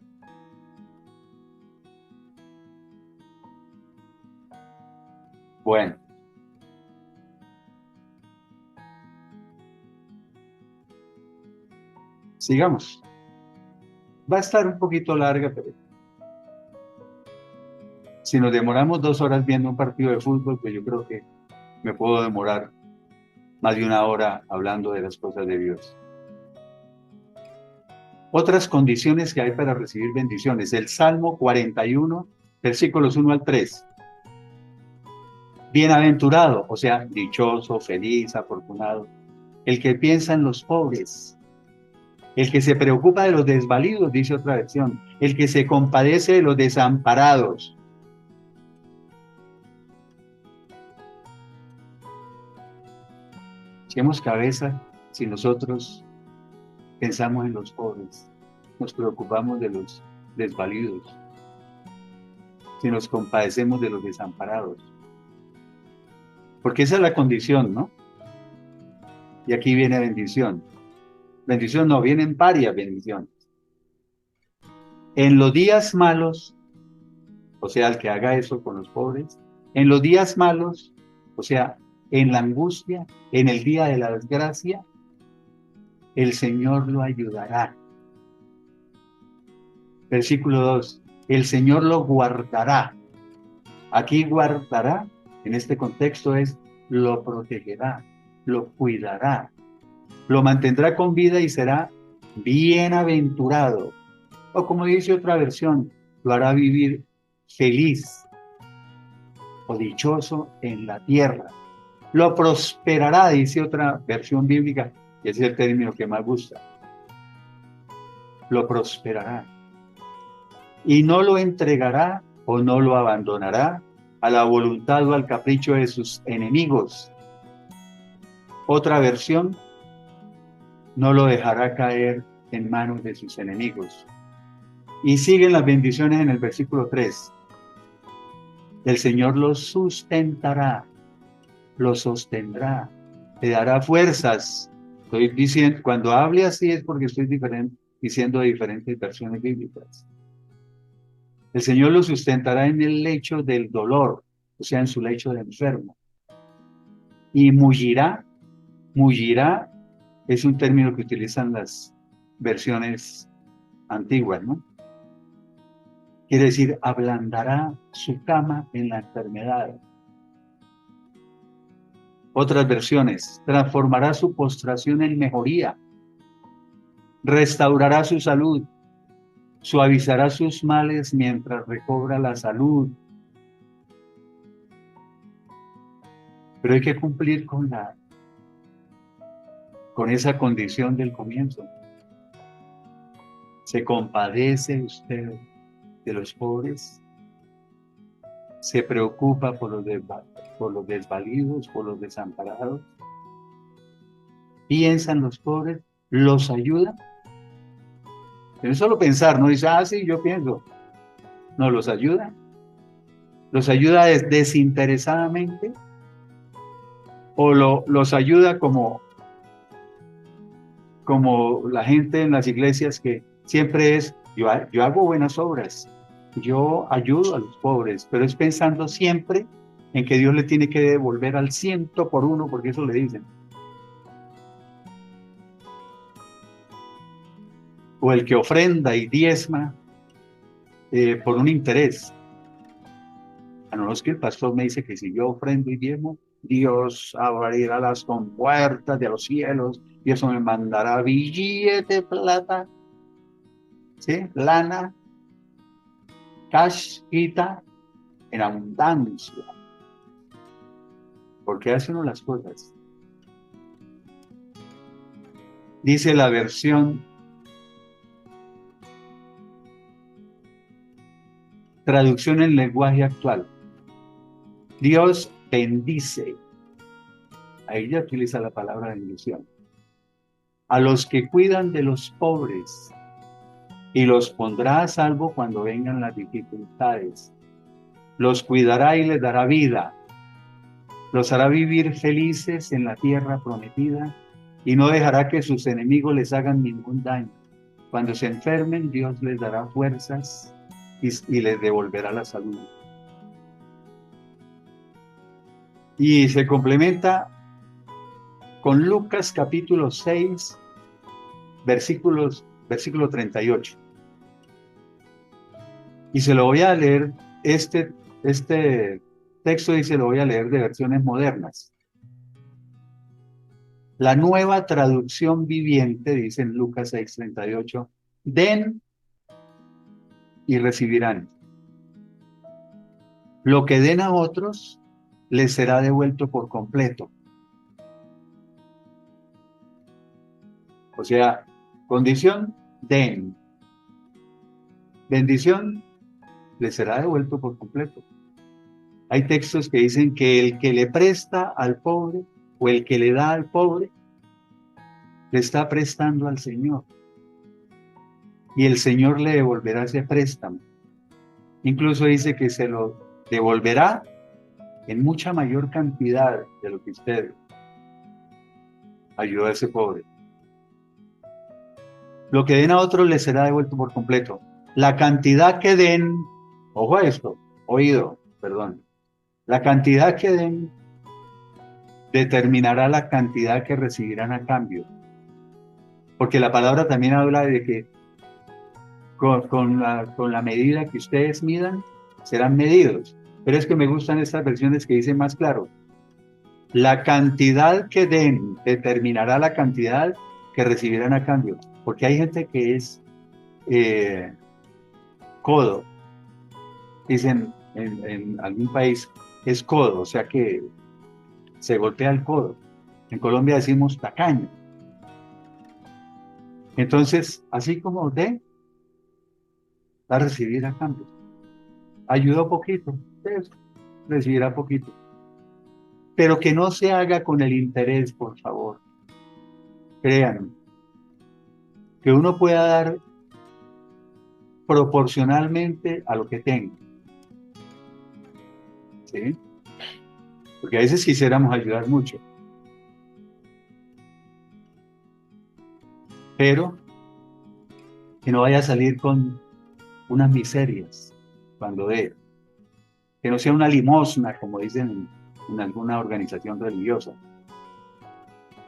Bueno, sigamos. Va a estar un poquito larga, pero si nos demoramos 2 horas viendo un partido de fútbol, pues yo creo que me puedo demorar más de una hora hablando de las cosas de Dios. Otras condiciones que hay para recibir bendiciones. El Salmo 41, versículos 1 al 3. Bienaventurado, o sea, dichoso, feliz, afortunado, el que piensa en los pobres, el que se preocupa de los desvalidos, dice otra versión, el que se compadece de los desamparados. Echemos cabeza si nosotros pensamos en los pobres, nos preocupamos de los desvalidos, si nos compadecemos de los desamparados. Porque esa es la condición, ¿no? Y aquí viene bendición. Bendición no, vienen varias bendiciones. En los días malos, o sea, el que haga eso con los pobres, en los días malos, o sea, en la angustia, en el día de la desgracia, el Señor lo ayudará. Versículo 2, el Señor lo guardará. Aquí guardará, en este contexto es, lo protegerá, lo cuidará, lo mantendrá con vida y será bienaventurado. O como dice otra versión, lo hará vivir feliz o dichoso en la tierra. Lo prosperará, dice otra versión bíblica, y ese es el término que más gusta. Lo prosperará. Y no lo entregará o no lo abandonará a la voluntad o al capricho de sus enemigos. Otra versión, no lo dejará caer en manos de sus enemigos. Y siguen las bendiciones en el versículo 3. El Señor lo sustentará, lo sostendrá, le dará fuerzas. Estoy diciendo, cuando hable así es porque estoy diciendo diferentes versiones bíblicas. El Señor lo sustentará en el lecho del dolor, o sea, en su lecho de enfermo. Y mullirá es un término que utilizan las versiones antiguas, ¿no? Quiere decir, ablandará su cama en la enfermedad. Otras versiones, transformará su postración en mejoría, restaurará su salud, suavizará sus males mientras recobra la salud. Pero hay que cumplir con esa condición del comienzo. ¿Se compadece usted de los pobres? ¿Se preocupa por los desvalidos, por los desamparados? ¿Piensa en los pobres? ¿Los ayuda? Pero es solo pensar, no dice, sí, yo pienso. No, los ayuda. ¿Los ayuda desinteresadamente? ¿O los ayuda como la gente en las iglesias que siempre es, yo hago buenas obras, yo ayudo a los pobres, pero es pensando siempre en que Dios le tiene que devolver al 100 por 1, porque eso le dicen? O el que ofrenda y diezma por un interés. A no es que el pastor me dice que si yo ofrendo y diezmo, Dios abrirá las compuertas de los cielos y eso me mandará billete, plata, ¿sí? Lana, cash, quita, en abundancia. ¿Por qué hace uno las cosas? Dice la versión traducción en lenguaje actual. Dios bendice. Ahí ya utiliza la palabra bendición. A los que cuidan de los pobres y los pondrá a salvo cuando vengan las dificultades. Los cuidará y les dará vida. Los hará vivir felices en la tierra prometida y no dejará que sus enemigos les hagan ningún daño. Cuando se enfermen, Dios les dará fuerzas y les devolverá la salud. Y se complementa con Lucas capítulo 6, versículo 38. Y se lo voy a leer, este texto dice, lo voy a leer de versiones modernas. La nueva traducción viviente dice en Lucas 6, 38, den y recibirán. Lo que den a otros les será devuelto por completo. O sea, condición, den. Bendición, les será devuelto por completo. Hay textos que dicen que el que le presta al pobre o el que le da al pobre, le está prestando al Señor. Y el Señor le devolverá ese préstamo. Incluso dice que se lo devolverá en mucha mayor cantidad de lo que usted ayudó a ese pobre. Lo que den a otros les será devuelto por completo. La cantidad que den, ojo a esto, oído, perdón. La cantidad que den determinará la cantidad que recibirán a cambio. Porque la palabra también habla de que con la medida que ustedes midan, serán medidos. Pero es que me gustan estas versiones que dicen más claro. La cantidad que den determinará la cantidad que recibirán a cambio. Porque hay gente que es codo. Dicen en algún país, es codo, o sea que se golpea el codo. En Colombia decimos tacaño. Entonces, así como dé, va a recibir a cambio. Ayudó poquito, pues, recibirá poquito. Pero que no se haga con el interés, por favor. Créanme, que uno pueda dar proporcionalmente a lo que tenga. ¿Sí? Porque a veces quisiéramos ayudar mucho. Pero que no vaya a salir con unas miserias cuando dé. Que no sea una limosna, como dicen en alguna organización religiosa.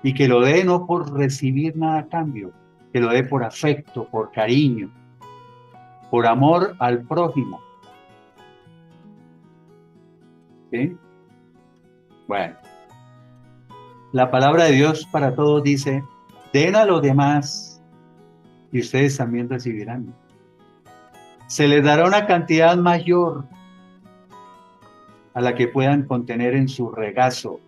Y que lo dé no por recibir nada a cambio, que lo dé por afecto, por cariño, por amor al prójimo. ¿Sí? Bueno, la palabra de Dios para todos dice, den a los demás y ustedes también recibirán. Se les dará una cantidad mayor a la que puedan contener en su regazo.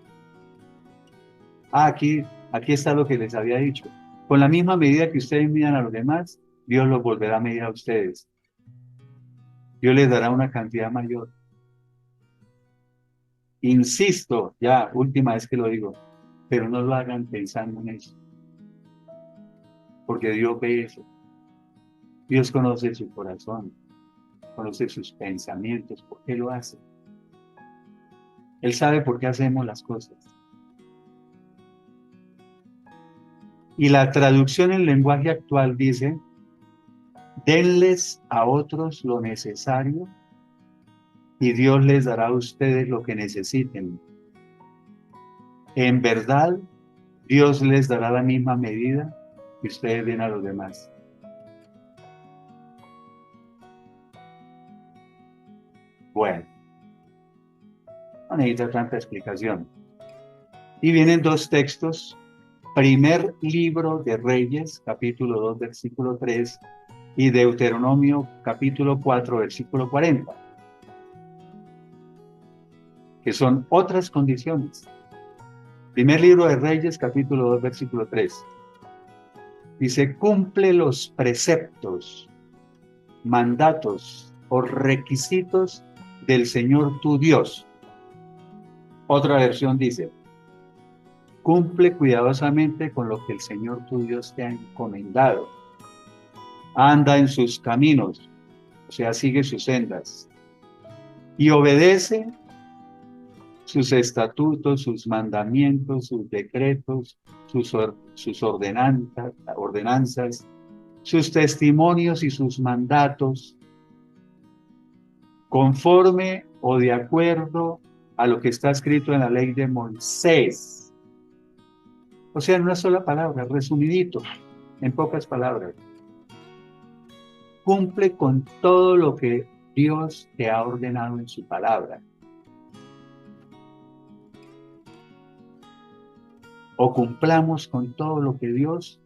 Aquí está lo que les había dicho. Con la misma medida que ustedes midan a los demás, Dios los volverá a medir a ustedes. Dios les dará una cantidad mayor. Insisto, ya, última vez que lo digo, pero no lo hagan pensando en eso, porque Dios ve eso. Dios conoce su corazón, conoce sus pensamientos, ¿por qué lo hace? Él sabe por qué hacemos las cosas. Y la traducción en lenguaje actual dice, denles a otros lo necesario y Dios les dará a ustedes lo que necesiten. En verdad, Dios les dará la misma medida que ustedes den a los demás. Bueno, no necesita tanta explicación. Y vienen dos textos. Primer libro de Reyes, capítulo 2, versículo 3, y Deuteronomio, capítulo 4, versículo 40, que son otras condiciones. Primer libro de Reyes, capítulo 2, versículo 3. Dice, cumple los preceptos, mandatos o requisitos del Señor tu Dios. Otra versión dice, cumple cuidadosamente con lo que el Señor tu Dios te ha encomendado. Anda en sus caminos, o sea, sigue sus sendas. Y obedece sus estatutos, sus mandamientos, sus decretos, sus ordenanzas, sus testimonios y sus mandatos, conforme o de acuerdo a lo que está escrito en la ley de Moisés. O sea, en una sola palabra, resumidito, en pocas palabras. Cumple con todo lo que Dios te ha ordenado en su palabra. O cumplamos con todo lo que Dios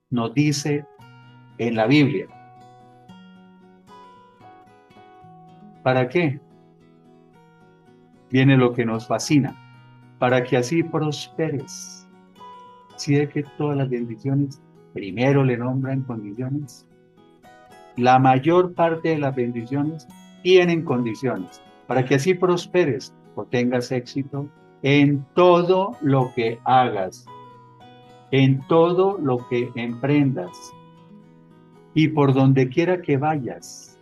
nos dice en la Biblia. ¿Para qué? Viene lo que nos fascina. Para que así prosperes. Si de que todas las bendiciones primero le nombran condiciones. La mayor parte de las bendiciones tienen condiciones. Para que así prosperes o tengas éxito en todo lo que hagas, en todo lo que emprendas y por donde quiera que vayas,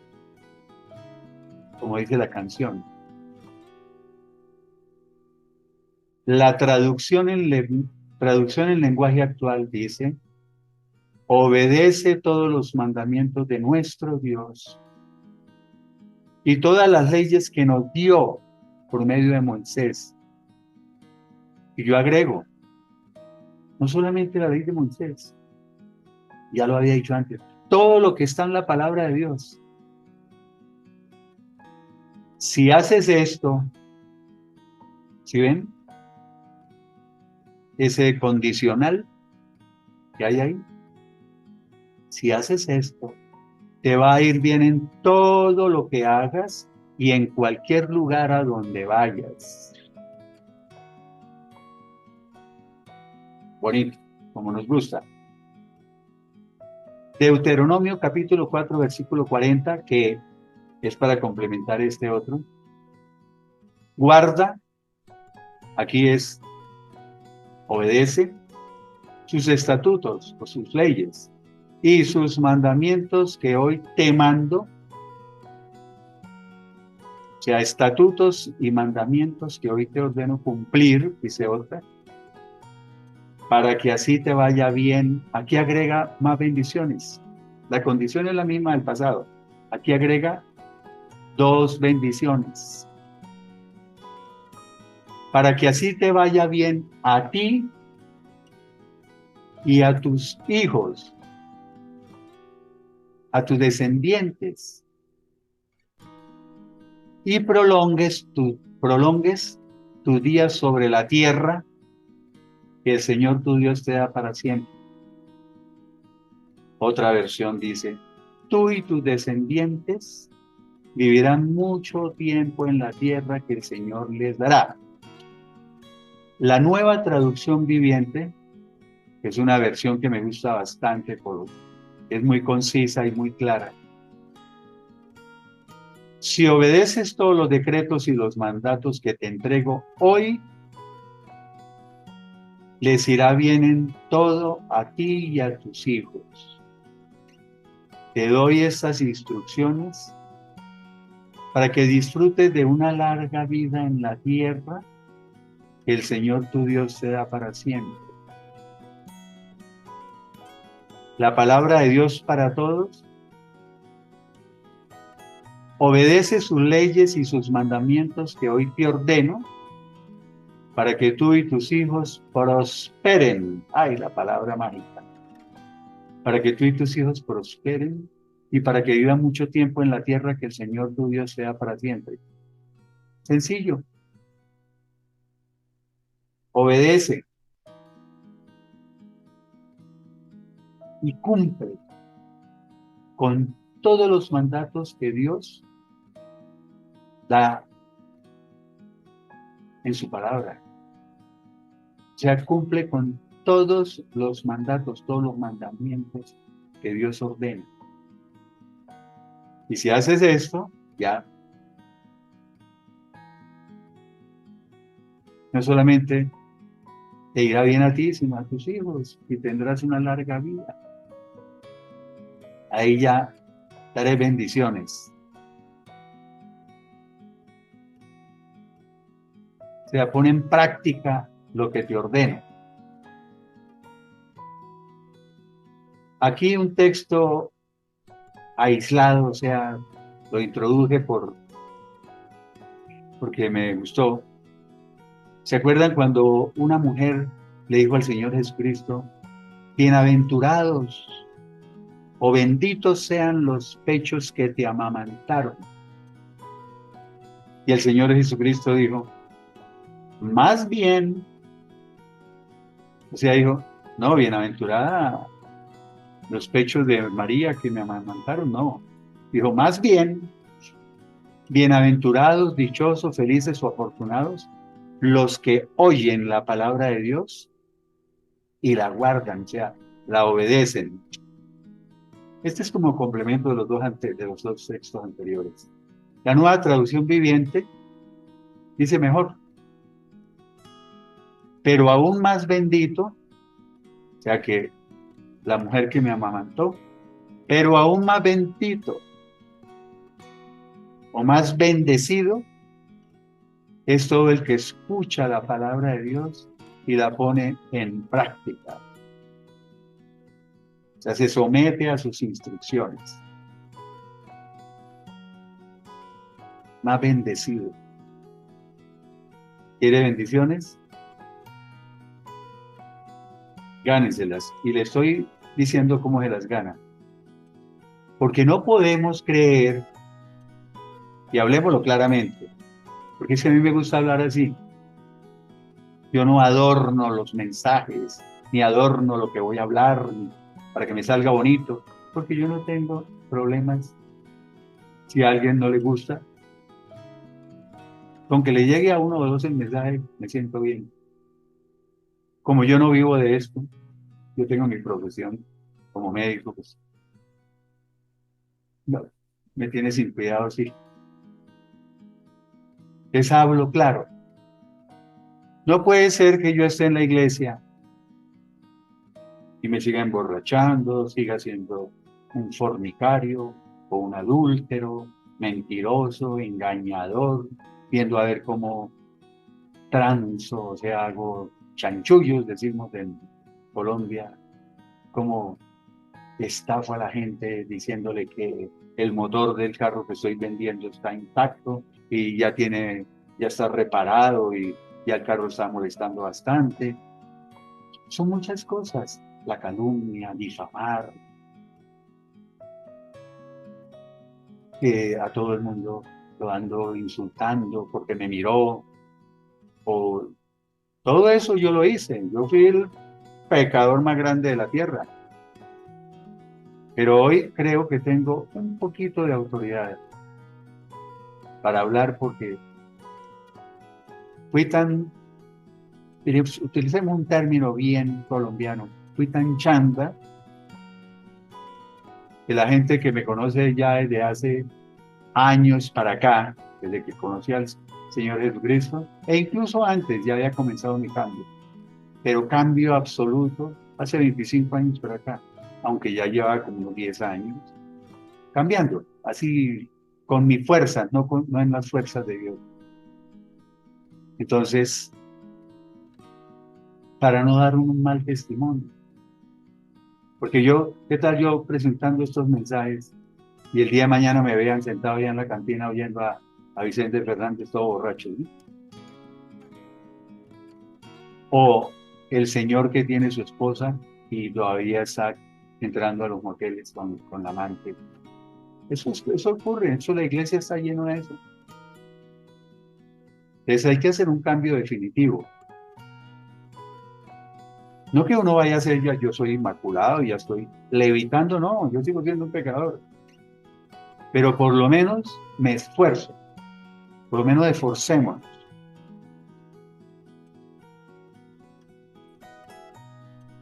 como dice la canción. La traducción en lenguaje actual dice, obedece todos los mandamientos de nuestro Dios y todas las leyes que nos dio por medio de Moisés. Y yo agrego, no solamente la ley de Moisés, ya lo había dicho antes, todo lo que está en la palabra de Dios. Si haces esto, ¿sí ven? Ese condicional que hay ahí. Si haces esto, te va a ir bien en todo lo que hagas y en cualquier lugar a donde vayas. Bonito, como nos gusta. Deuteronomio capítulo 4, versículo 40, que es para complementar este otro. Guarda, aquí es, obedece sus estatutos o sus leyes y sus mandamientos que hoy te mando, o sea, estatutos y mandamientos que hoy te ordeno cumplir, dice otra, para que así te vaya bien. Aquí agrega más bendiciones. La condición es la misma del pasado. Aquí agrega dos bendiciones. Para que así te vaya bien a ti y a tus hijos, a tus descendientes, y prolongues tus días sobre la tierra que el Señor tu Dios te da para siempre. Otra versión dice, tú y tus descendientes vivirán mucho tiempo en la tierra que el Señor les dará. La Nueva Traducción Viviente, que es una versión que me gusta bastante, es muy concisa y muy clara. Si obedeces todos los decretos y los mandatos que te entrego hoy, les irá bien en todo a ti y a tus hijos. Te doy estas instrucciones para que disfrutes de una larga vida en la tierra que el Señor tu Dios te da para siempre. La palabra de Dios para todos. Obedece sus leyes y sus mandamientos que hoy te ordeno para que tú y tus hijos prosperen. Ay, la palabra mágica. Para que tú y tus hijos prosperen y para que vivan mucho tiempo en la tierra que el Señor tu Dios te da para siempre. Sencillo. Obedece y cumple con todos los mandatos que Dios da en su palabra. O sea, cumple con todos los mandatos, todos los mandamientos que Dios ordena. Y si haces esto, ya no solamente te irá bien a ti, sino a tus hijos y tendrás una larga vida. Ahí ya daré bendiciones. O sea, pon en práctica lo que te ordeno. Aquí un texto aislado, o sea, lo introduje porque me gustó. ¿Se acuerdan cuando una mujer le dijo al Señor Jesucristo, bienaventurados o benditos sean los pechos que te amamantaron? Y el Señor Jesucristo dijo, más bien, o sea, dijo, no, bienaventurada los pechos de María que me amamantaron, no. Dijo, más bien, bienaventurados, dichosos, felices o afortunados, los que oyen la palabra de Dios y la guardan, o sea, la obedecen. Este es como complemento de los dos textos anteriores. La Nueva Traducción Viviente dice mejor, pero aún más bendito, o sea que la mujer que me amamantó, pero aún más bendito o más bendecido es todo el que escucha la palabra de Dios y la pone en práctica. O sea, se somete a sus instrucciones. Más bendecido. ¿Quiere bendiciones? Gánenselas. Y le estoy diciendo cómo se las gana. Porque no podemos creer, y hablemoslo claramente, porque es que a mí me gusta hablar así. Yo no adorno los mensajes, ni adorno lo que voy a hablar, para que me salga bonito, porque yo no tengo problemas. Si a alguien no le gusta, con que le llegue a uno o dos el mensaje, me siento bien. Como yo no vivo de esto, yo tengo mi profesión como médico, pues no, me tiene sin cuidado, sí. Les hablo claro. No puede ser que yo esté en la iglesia y me siga emborrachando, siga siendo un fornicario o un adúltero, mentiroso, engañador, viendo a ver cómo transo, o sea, hago chanchullos, decimos en Colombia, como estafo a la gente diciéndole que el motor del carro que estoy vendiendo está intacto y ya está reparado y ya el carro está molestando bastante. Son muchas cosas, la calumnia, difamar, que a todo el mundo lo ando insultando porque me miró, o todo eso yo lo hice. Yo fui el pecador más grande de la tierra, pero hoy creo que tengo un poquito de autoridad para hablar porque fui tan, utilicemos un término bien colombiano, fui tan chanda que la gente que me conoce ya desde hace años para acá, desde que conocí al Señor Jesucristo, e incluso antes ya había comenzado mi cambio, pero cambio absoluto hace 25 años para acá, aunque ya lleva como unos 10 años, cambiando, así con mi fuerza, no en las fuerzas de Dios. Entonces, para no dar un mal testimonio, porque yo, ¿qué tal yo presentando estos mensajes y el día de mañana me vean sentado allá en la cantina oyendo a Vicente Fernández todo borracho, ¿no? O el señor que tiene su esposa y todavía está entrando a los moteles con la amante. Eso ocurre, eso la iglesia está llena de eso. Entonces hay que hacer un cambio definitivo. No que uno vaya a ser ya, yo soy inmaculado y ya estoy levitando, no, yo sigo siendo un pecador. Pero por lo menos me esfuerzo, por lo menos esforcémonos.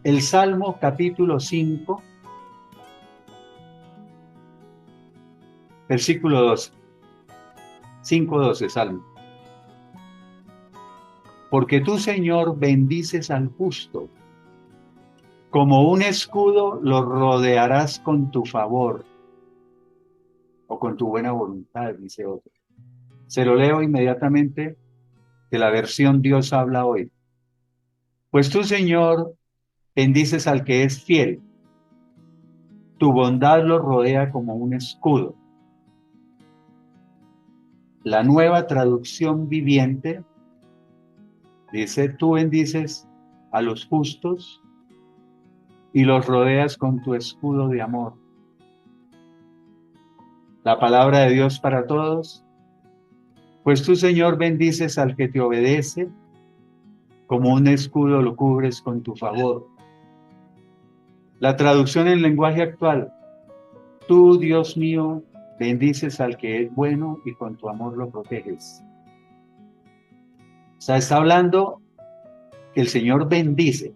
El Salmo capítulo 5, versículo 12. 5:12, Salmo. Porque tú, Señor, bendices al justo. Como un escudo lo rodearás con tu favor o con tu buena voluntad, dice otro. Se lo leo inmediatamente de la versión Dios habla hoy. Pues tú, Señor, bendices al que es fiel. Tu bondad lo rodea como un escudo. La nueva traducción viviente dice, tú bendices a los justos y los rodeas con tu escudo de amor. La palabra de Dios para todos. Pues tú, Señor, bendices al que te obedece, como un escudo lo cubres con tu favor. La traducción en lenguaje actual. Tú, Dios mío, bendices al que es bueno y con tu amor lo proteges. O sea, está hablando que el Señor bendice.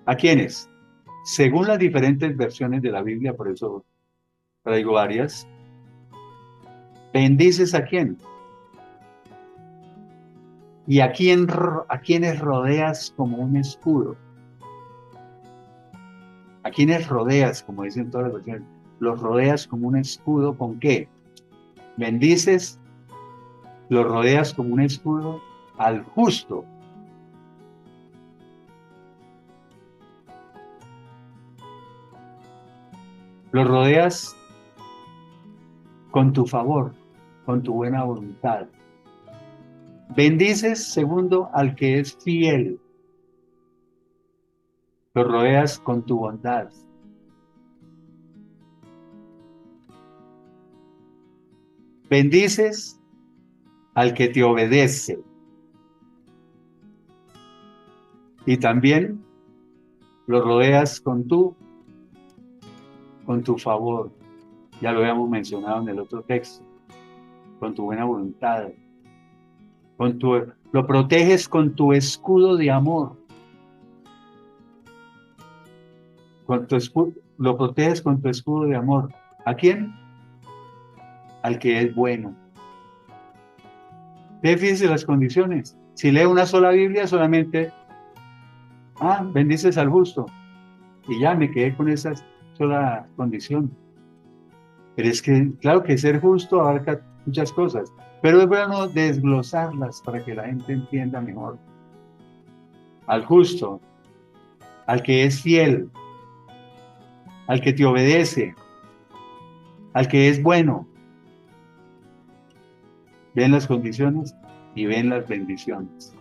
¿A quiénes? Según las diferentes versiones de la Biblia, por eso traigo varias. ¿Bendices a quién? ¿Y a quiénes rodeas como un escudo? ¿A quiénes rodeas, como dicen todas las versiones? Los rodeas como un escudo, ¿con qué? Bendices, los rodeas como un escudo al justo. Los rodeas con tu favor, con tu buena voluntad. Bendices, segundo, al que es fiel. Los rodeas con tu bondad. Bendices al que te obedece. Y también los rodeas con tu favor. Ya lo habíamos mencionado en el otro texto. Con tu buena voluntad. Lo proteges con tu escudo de amor. Lo proteges con tu escudo de amor. ¿A quién? Al que es bueno. Fíjense las condiciones. Si lee una sola Biblia, solamente, bendices al justo. Y ya me quedé con esa sola condición. Pero es que, claro que ser justo abarca muchas cosas, pero es bueno desglosarlas para que la gente entienda mejor. Al justo, al que es fiel, al que te obedece, al que es bueno. Ven las condiciones y ven las bendiciones.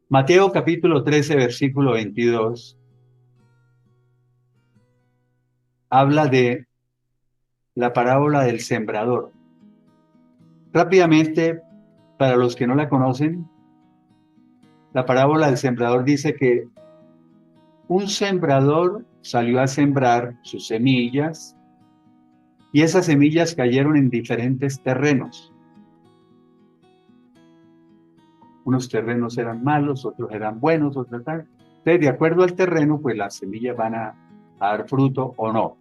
Mateo capítulo 13, versículo 22, habla de la parábola del sembrador. Rápidamente, para los que no la conocen, la parábola del sembrador dice que un sembrador salió a sembrar sus semillas y esas semillas cayeron en diferentes terrenos. Unos terrenos eran malos, otros eran buenos, otros tal. Entonces, de acuerdo al terreno, pues las semillas van a dar fruto o no.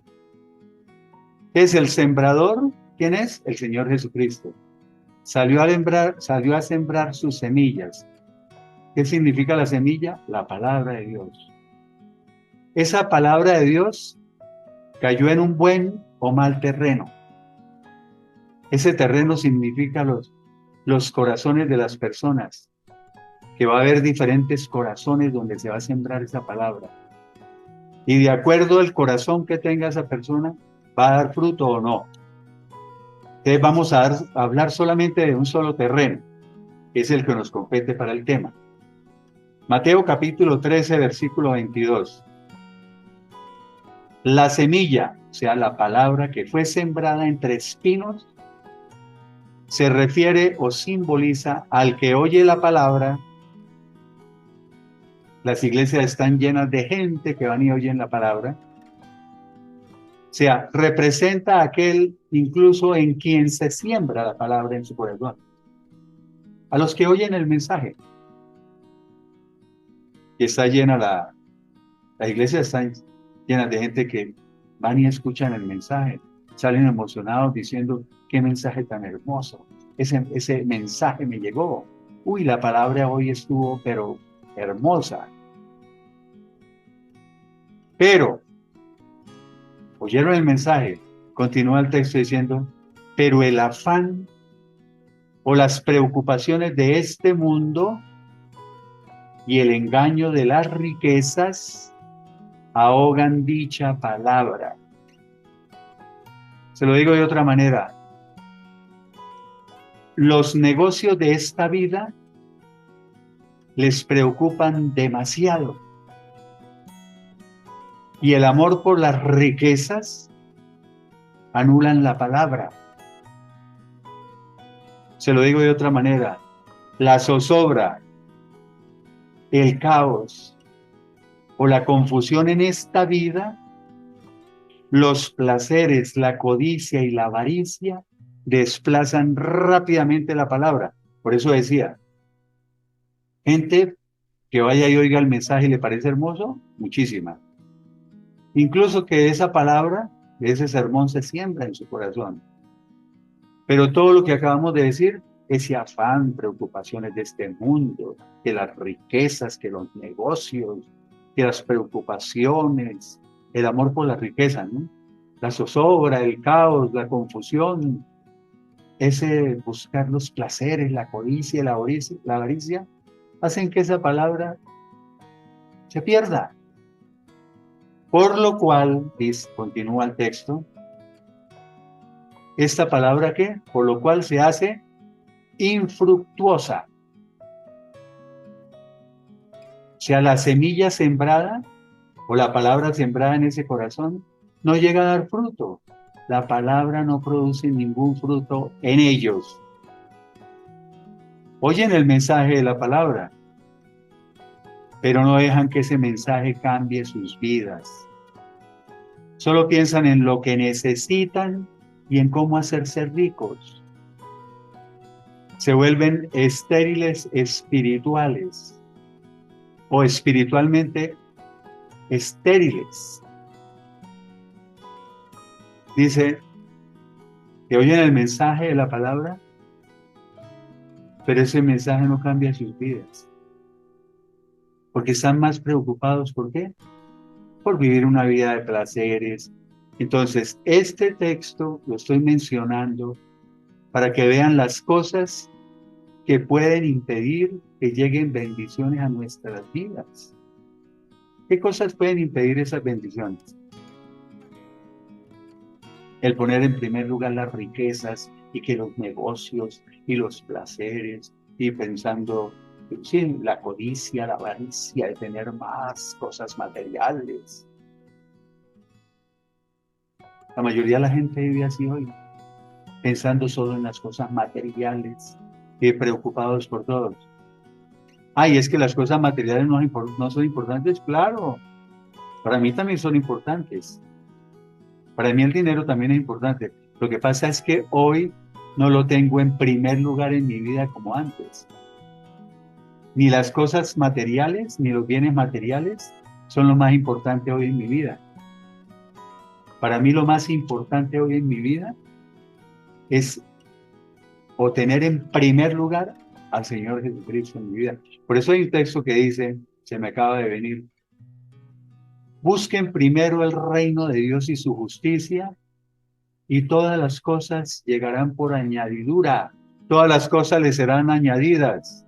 Es el sembrador, ¿quién es? El Señor Jesucristo. Salió a sembrar sus semillas. ¿Qué significa la semilla? La palabra de Dios. Esa palabra de Dios cayó en un buen o mal terreno. Ese terreno significa los corazones de las personas, que va a haber diferentes corazones donde se va a sembrar esa palabra. Y de acuerdo al corazón que tenga esa persona, va a dar fruto o no. Entonces vamos a hablar solamente de un solo terreno, que es el que nos compete para el tema. Mateo capítulo 13, versículo 22. La semilla, o sea, la palabra que fue sembrada entre espinos, se refiere o simboliza al que oye la palabra. Las iglesias están llenas de gente que van y oyen la palabra. O sea, representa a aquel incluso en quien se siembra la palabra en su corazón. A los que oyen el mensaje. Y está llena la iglesia está llena de gente que van y escuchan el mensaje. Salen emocionados diciendo, qué mensaje tan hermoso. Ese mensaje me llegó. Uy, la palabra hoy estuvo, pero hermosa. Pero, oyeron el mensaje, continúa el texto diciendo, pero el afán o las preocupaciones de este mundo y el engaño de las riquezas ahogan dicha palabra. Se lo digo de otra manera. Los negocios de esta vida les preocupan demasiado. Y el amor por las riquezas anulan la palabra. Se lo digo de otra manera. La zozobra, el caos o la confusión en esta vida, los placeres, la codicia y la avaricia desplazan rápidamente la palabra. Por eso decía, gente que vaya y oiga el mensaje y le parece hermoso, muchísima. Incluso que esa palabra, ese sermón se siembra en su corazón. Pero todo lo que acabamos de decir, ese afán, preocupaciones de este mundo, que las riquezas, que los negocios, que las preocupaciones, el amor por la riqueza, ¿no? La zozobra, el caos, la confusión, ese buscar los placeres, la codicia, la avaricia, hacen que esa palabra se pierda. Por lo cual, continúa el texto, esta palabra ¿qué? Por lo cual se hace infructuosa. sea, la semilla sembrada o la palabra sembrada en ese corazón no llega a dar fruto. La palabra no produce ningún fruto en ellos. Oyen el mensaje de la palabra, pero no dejan que ese mensaje cambie sus vidas. Solo piensan en lo que necesitan y en cómo hacerse ricos. Se vuelven estériles espirituales o espiritualmente estériles. Dice que oyen el mensaje de la palabra, pero ese mensaje no cambia sus vidas. Porque están más preocupados, ¿por qué? Por vivir una vida de placeres. Entonces, este texto lo estoy mencionando para que vean las cosas que pueden impedir que lleguen bendiciones a nuestras vidas. ¿Qué cosas pueden impedir esas bendiciones? El poner en primer lugar las riquezas y que los negocios y los placeres y pensando, sí, la codicia, la avaricia de tener más cosas materiales. La mayoría de la gente vive así hoy, pensando solo en las cosas materiales y preocupados por todos. Ay, es que las cosas materiales no son importantes, claro, para mí también son importantes. Para mí el dinero también es importante. Lo que pasa es que hoy no lo tengo en primer lugar en mi vida como antes. Ni las cosas materiales, ni los bienes materiales son lo más importante hoy en mi vida. Para mí lo más importante hoy en mi vida es o tener en primer lugar al Señor Jesucristo en mi vida. Por eso hay un texto que dice, se me acaba de venir, busquen primero el reino de Dios y su justicia, y todas las cosas llegarán por añadidura. Todas las cosas les serán añadidas.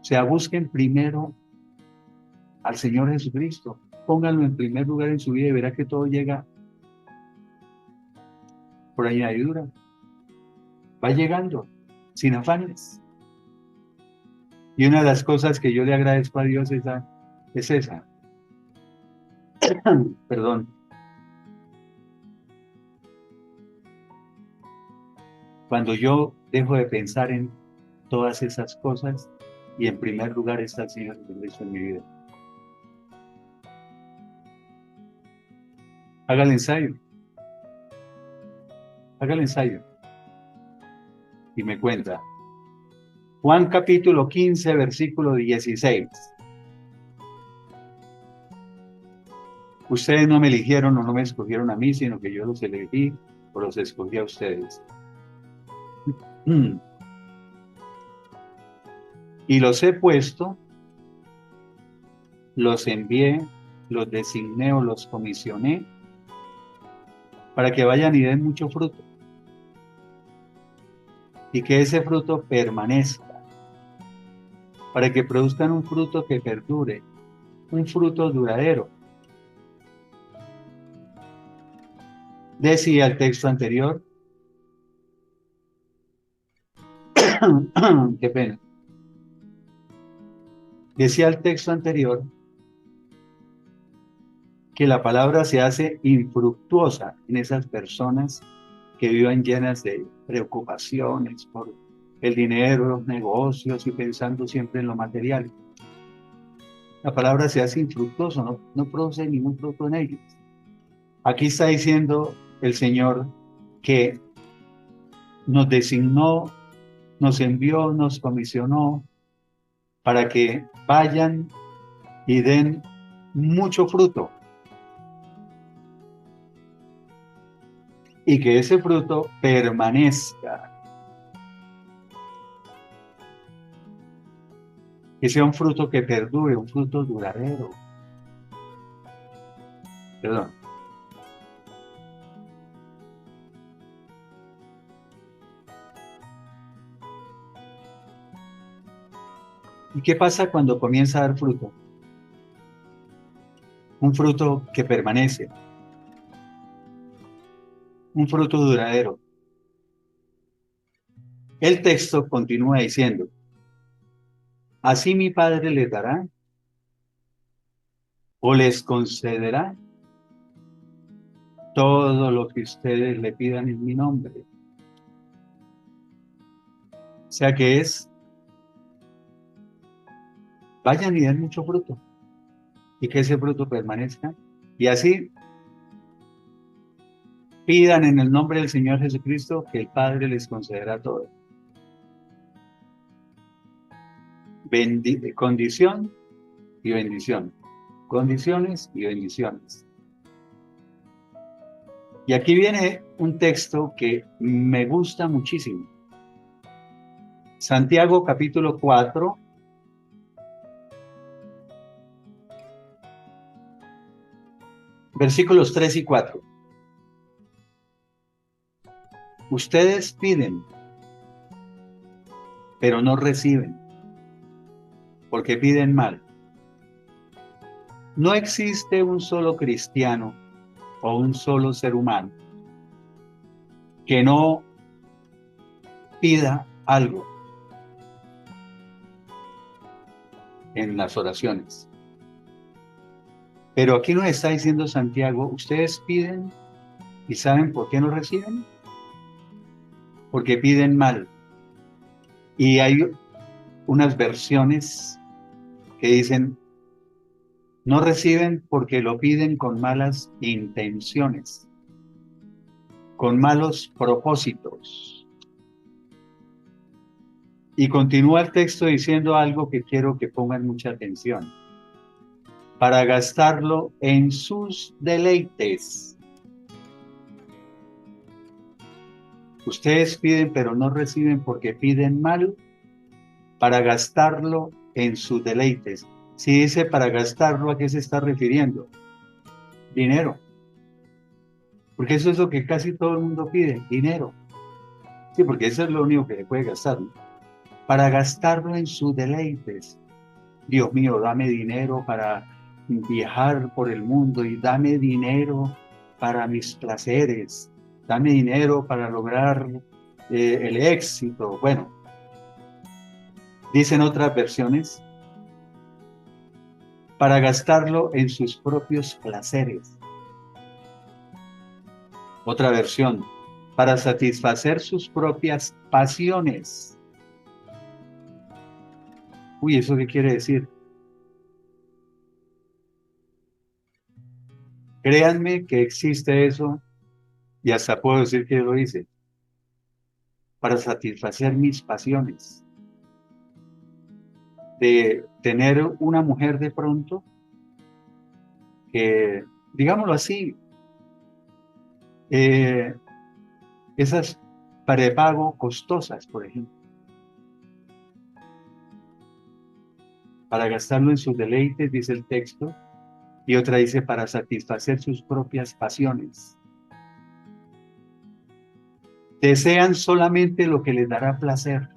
O sea, busquen primero al Señor Jesucristo. Pónganlo en primer lugar en su vida y verá que todo llega por añadidura. Va llegando, sin afanes. Y una de las cosas que yo le agradezco a Dios es esa. Perdón. Cuando yo dejo de pensar en todas esas cosas y en primer lugar está el Señor Jesucristo en mi vida. Haga el ensayo. Haga el ensayo. Y me cuenta. Juan capítulo 15, versículo 16. Ustedes no me eligieron o no me escogieron a mí, sino que yo los elegí o los escogí a ustedes. Y los he puesto, los envié, los designé o los comisioné para que vayan y den mucho fruto. Y que ese fruto permanezca. Para que produzcan un fruto que perdure, un fruto duradero. Decía el texto anterior, qué pena. Decía el texto anterior que la palabra se hace infructuosa en esas personas que vivan llenas de preocupaciones por el dinero, los negocios y pensando siempre en lo material. La palabra se hace infructuosa, no produce ningún fruto en ellos. Aquí está diciendo el Señor que nos designó, nos envió, nos comisionó para que vayan y den mucho fruto. Y que ese fruto permanezca. Que sea un fruto que perdure, un fruto duradero. Perdón. ¿Y qué pasa cuando comienza a dar fruto? Un fruto que permanece. Un fruto duradero. El texto continúa diciendo, así mi Padre les dará o les concederá todo lo que ustedes le pidan en mi nombre. O sea que vayan y den mucho fruto, y que ese fruto permanezca. Y así pidan en el nombre del Señor Jesucristo, que el Padre les concederá todo. Condición y bendición. Condiciones y bendiciones. Y aquí viene un texto que me gusta muchísimo. Santiago capítulo 4, versículos 3 y 4. Ustedes piden, pero no reciben, porque piden mal. No existe un solo cristiano o un solo ser humano que no pida algo en las oraciones. Pero aquí nos está diciendo Santiago, ustedes piden y ¿saben por qué no reciben? Porque piden mal. Y hay unas versiones que dicen, no reciben porque lo piden con malas intenciones, con malos propósitos. Y continúa el texto diciendo algo que quiero que pongan mucha atención. Para gastarlo en sus deleites. Ustedes piden pero no reciben porque piden mal, para gastarlo en sus deleites. Si dice para gastarlo, ¿a qué se está refiriendo? Dinero. Porque eso es lo que casi todo el mundo pide, dinero. Sí, porque eso es lo único que se puede gastar, ¿no? Para gastarlo en sus deleites. Dios mío, dame dinero para viajar por el mundo y dame dinero para mis placeres, dame dinero para lograr el éxito. Bueno, dicen otras versiones, para gastarlo en sus propios placeres. Otra versión, para satisfacer sus propias pasiones. Uy, ¿eso qué quiere decir? Créanme que existe eso y hasta puedo decir que lo hice. Para satisfacer mis pasiones. De tener una mujer de pronto que, digámoslo así, esas prepago costosas, por ejemplo, para gastarlo en sus deleites, dice el texto, y otra dice para satisfacer sus propias pasiones. Desean solamente lo que les dará placer.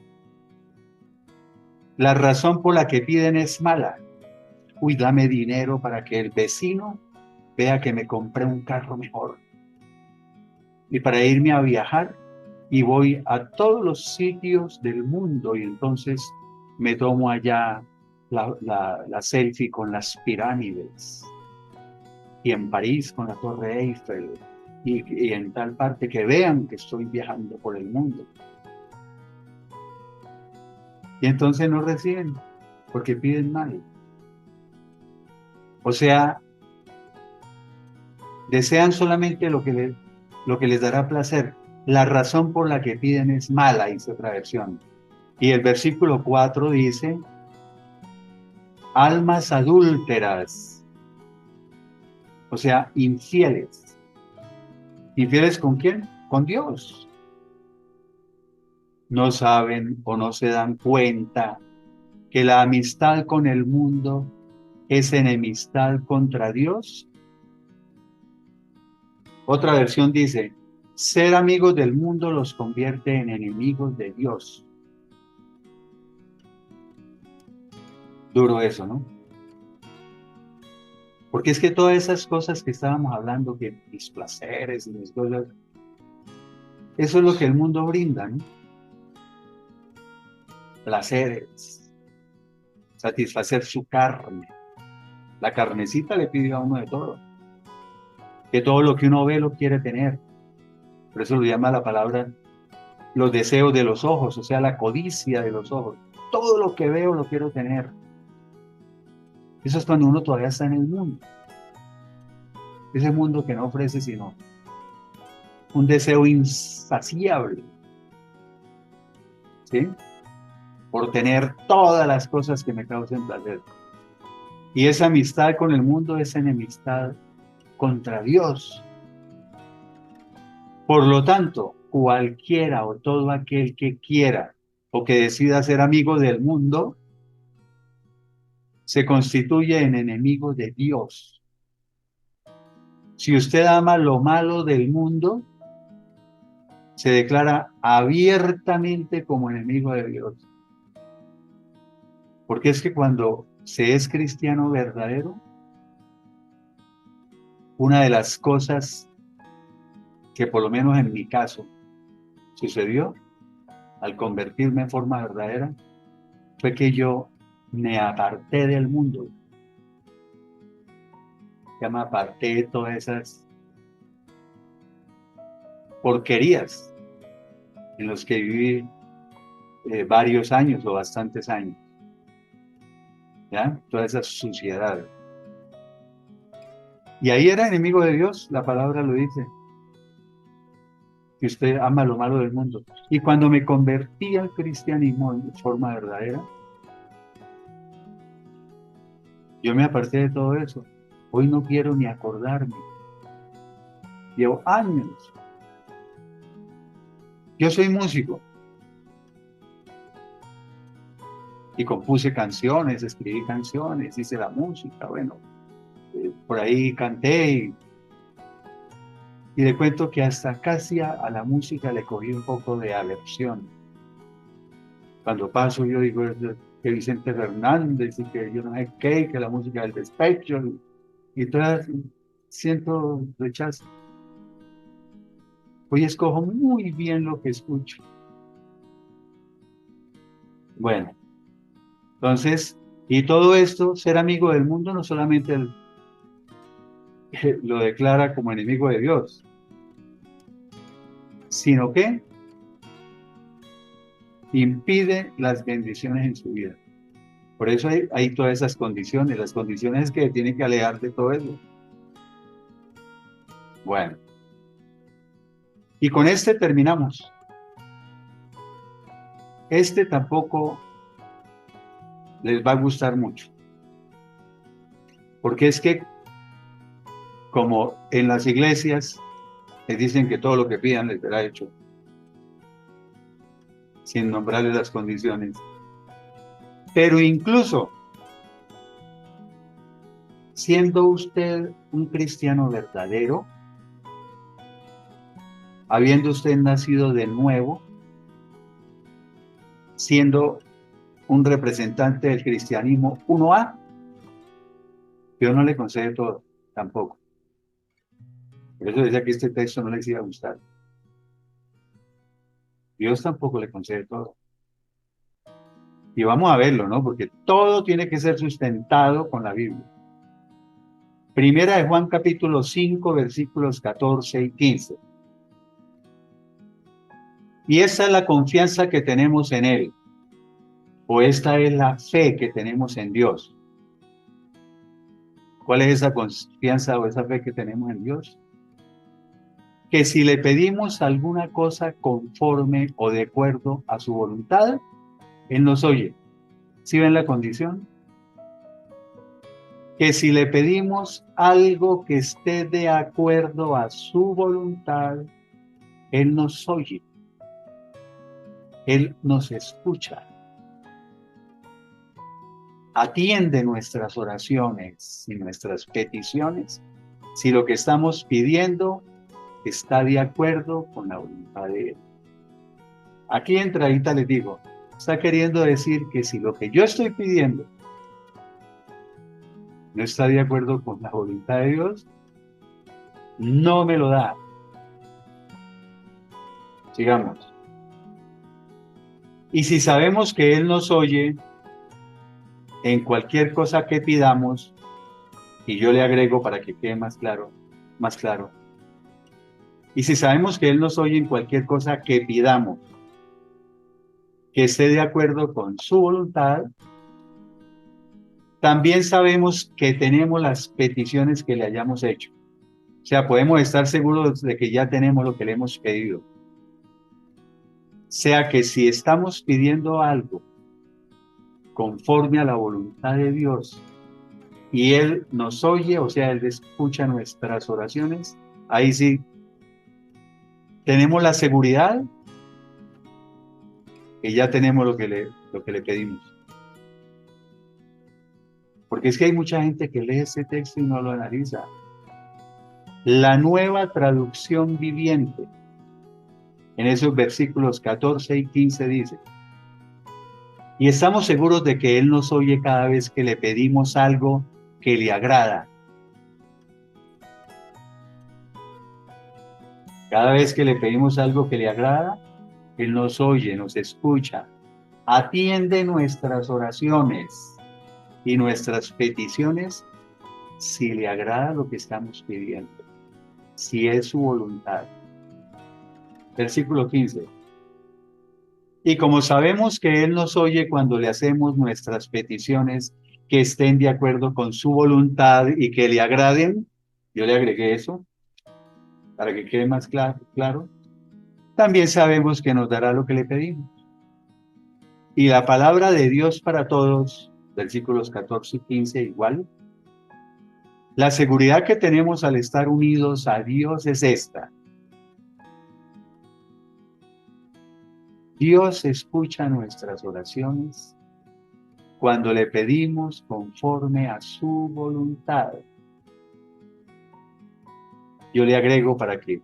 La razón por la que piden es mala. Uy, dame dinero para que el vecino vea que me compré un carro mejor. Y para irme a viajar, y voy a todos los sitios del mundo y entonces me tomo allá la selfie con las pirámides y en París con la Torre Eiffel y en tal parte que vean que estoy viajando por el mundo. Y entonces no reciben porque piden mal. O sea, desean solamente lo que les dará placer. La razón por la que piden es mala, dice otra versión. Y el versículo 4 dice, almas adúlteras, o sea, infieles. ¿Infieles con quién? Con Dios. No saben o no se dan cuenta que la amistad con el mundo es enemistad contra Dios. Otra versión dice, ser amigos del mundo los convierte en enemigos de Dios. Duro eso, ¿no? Porque es que todas esas cosas que estábamos hablando, que mis placeres y mis cosas, eso es lo que el mundo brinda, ¿no? Placeres, satisfacer su carne. La carnecita le pide a uno de todo. Que todo lo que uno ve lo quiere tener. Por eso lo llama la palabra los deseos de los ojos, o sea, la codicia de los ojos. Todo lo que veo lo quiero tener. Eso es cuando uno todavía está en el mundo. Ese mundo que no ofrece sino un deseo insaciable, ¿sí? Por tener todas las cosas que me causen placer. Y esa amistad con el mundo es enemistad contra Dios. Por lo tanto, cualquiera o todo aquel que quiera o que decida ser amigo del mundo, se constituye en enemigo de Dios. Si usted ama lo malo del mundo, se declara abiertamente como enemigo de Dios. Porque es que cuando se es cristiano verdadero, una de las cosas que por lo menos en mi caso sucedió al convertirme en forma verdadera, fue que yo me aparté del mundo. Ya me aparté de todas esas porquerías en las que viví varios años o bastantes años. ¿Ya? Toda esa suciedad. Y ahí era enemigo de Dios, la palabra lo dice. Que usted ama lo malo del mundo. Y cuando me convertí al cristianismo en forma verdadera, yo me aparté de todo eso. Hoy no quiero ni acordarme. Llevo años. Yo soy músico. Y compuse canciones, escribí canciones, hice la música, bueno, por ahí canté y le cuento que hasta casi a la música le cogí un poco de aversión. Cuando paso yo digo que Vicente Fernández y que yo no sé qué, que la música del despecho y todas siento rechazo. Hoy escojo muy bien lo que escucho. Bueno, entonces, y todo esto, ser amigo del mundo no solamente lo declara como enemigo de Dios, sino que impide las bendiciones en su vida. Por eso hay todas esas condiciones. Las condiciones es que tiene que alejar de todo eso. Bueno, y con este terminamos. Este tampoco les va a gustar mucho. Porque es que, como en las iglesias, les dicen que todo lo que pidan les será hecho, sin nombrarles las condiciones. Pero incluso, siendo usted un cristiano verdadero, habiendo usted nacido de nuevo, siendo un representante del cristianismo 1A, Dios no le concede todo, tampoco. Por eso decía que este texto no les iba a gustar. Dios tampoco le concede todo. Y vamos a verlo, ¿no? Porque todo tiene que ser sustentado con la Biblia. Primera de Juan capítulo 5, versículos 14 y 15. Y esa es la confianza que tenemos en Él. O esta es la fe que tenemos en Dios. ¿Cuál es esa confianza o esa fe que tenemos en Dios? Que si le pedimos alguna cosa conforme o de acuerdo a su voluntad, Él nos oye. ¿Sí ven la condición? Que si le pedimos algo que esté de acuerdo a su voluntad, Él nos oye. Él nos escucha. Atiende nuestras oraciones y nuestras peticiones si lo que estamos pidiendo está de acuerdo con la voluntad de Él. Aquí entradita les digo, está queriendo decir que si lo que yo estoy pidiendo no está de acuerdo con la voluntad de Dios, no me lo da. Sigamos. Y si sabemos que Él nos oye en cualquier cosa que pidamos, Y yo le agrego para que quede más claro, más claro. Y si sabemos que Él nos oye en cualquier cosa que pidamos, que esté de acuerdo con su voluntad, también sabemos que tenemos las peticiones que le hayamos hecho. O sea, podemos estar seguros de que ya tenemos lo que le hemos pedido. O sea que si estamos pidiendo algo conforme a la voluntad de Dios y Él nos oye, o sea, Él escucha nuestras oraciones, ahí sí tenemos la seguridad que ya tenemos lo que le pedimos. Porque es que hay mucha gente que lee ese texto y no lo analiza. La nueva traducción viviente, en esos versículos 14 y 15 dice, y estamos seguros de que Él nos oye cada vez que le pedimos algo que le agrada. Cada vez que le pedimos algo que le agrada, Él nos oye, nos escucha, atiende nuestras oraciones y nuestras peticiones si le agrada lo que estamos pidiendo, si es su voluntad. Versículo 15. Y como sabemos que Él nos oye cuando le hacemos nuestras peticiones que estén de acuerdo con su voluntad y que le agraden, yo le agregué eso para que quede más claro. También sabemos que nos dará lo que le pedimos. Y la palabra de Dios para todos, versículos 14 y 15 igual. La seguridad que tenemos al estar unidos a Dios es esta. Dios escucha nuestras oraciones cuando le pedimos conforme a su voluntad. Yo le agrego para que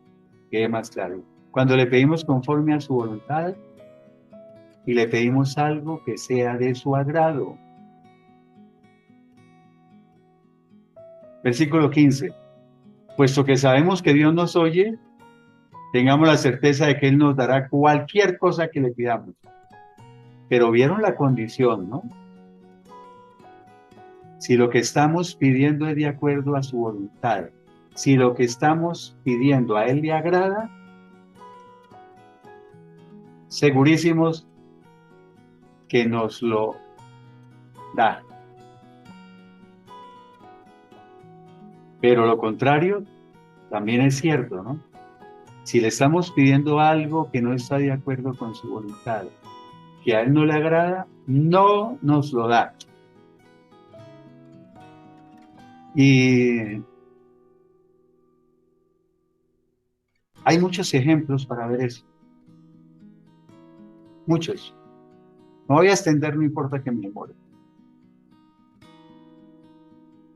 quede más claro. Cuando le pedimos conforme a su voluntad y le pedimos algo que sea de su agrado. Versículo 15. Puesto que sabemos que Dios nos oye, tengamos la certeza de que Él nos dará cualquier cosa que le pidamos. Pero vieron la condición, ¿no? Si lo que estamos pidiendo es de acuerdo a su voluntad, si lo que estamos pidiendo a Él le agrada, segurísimos que nos lo da. Pero lo contrario también es cierto, ¿no? Si le estamos pidiendo algo que no está de acuerdo con su voluntad, que a Él no le agrada, no nos lo da. Y hay muchos ejemplos para ver eso. Muchos. Me voy a extender, no importa que me demore.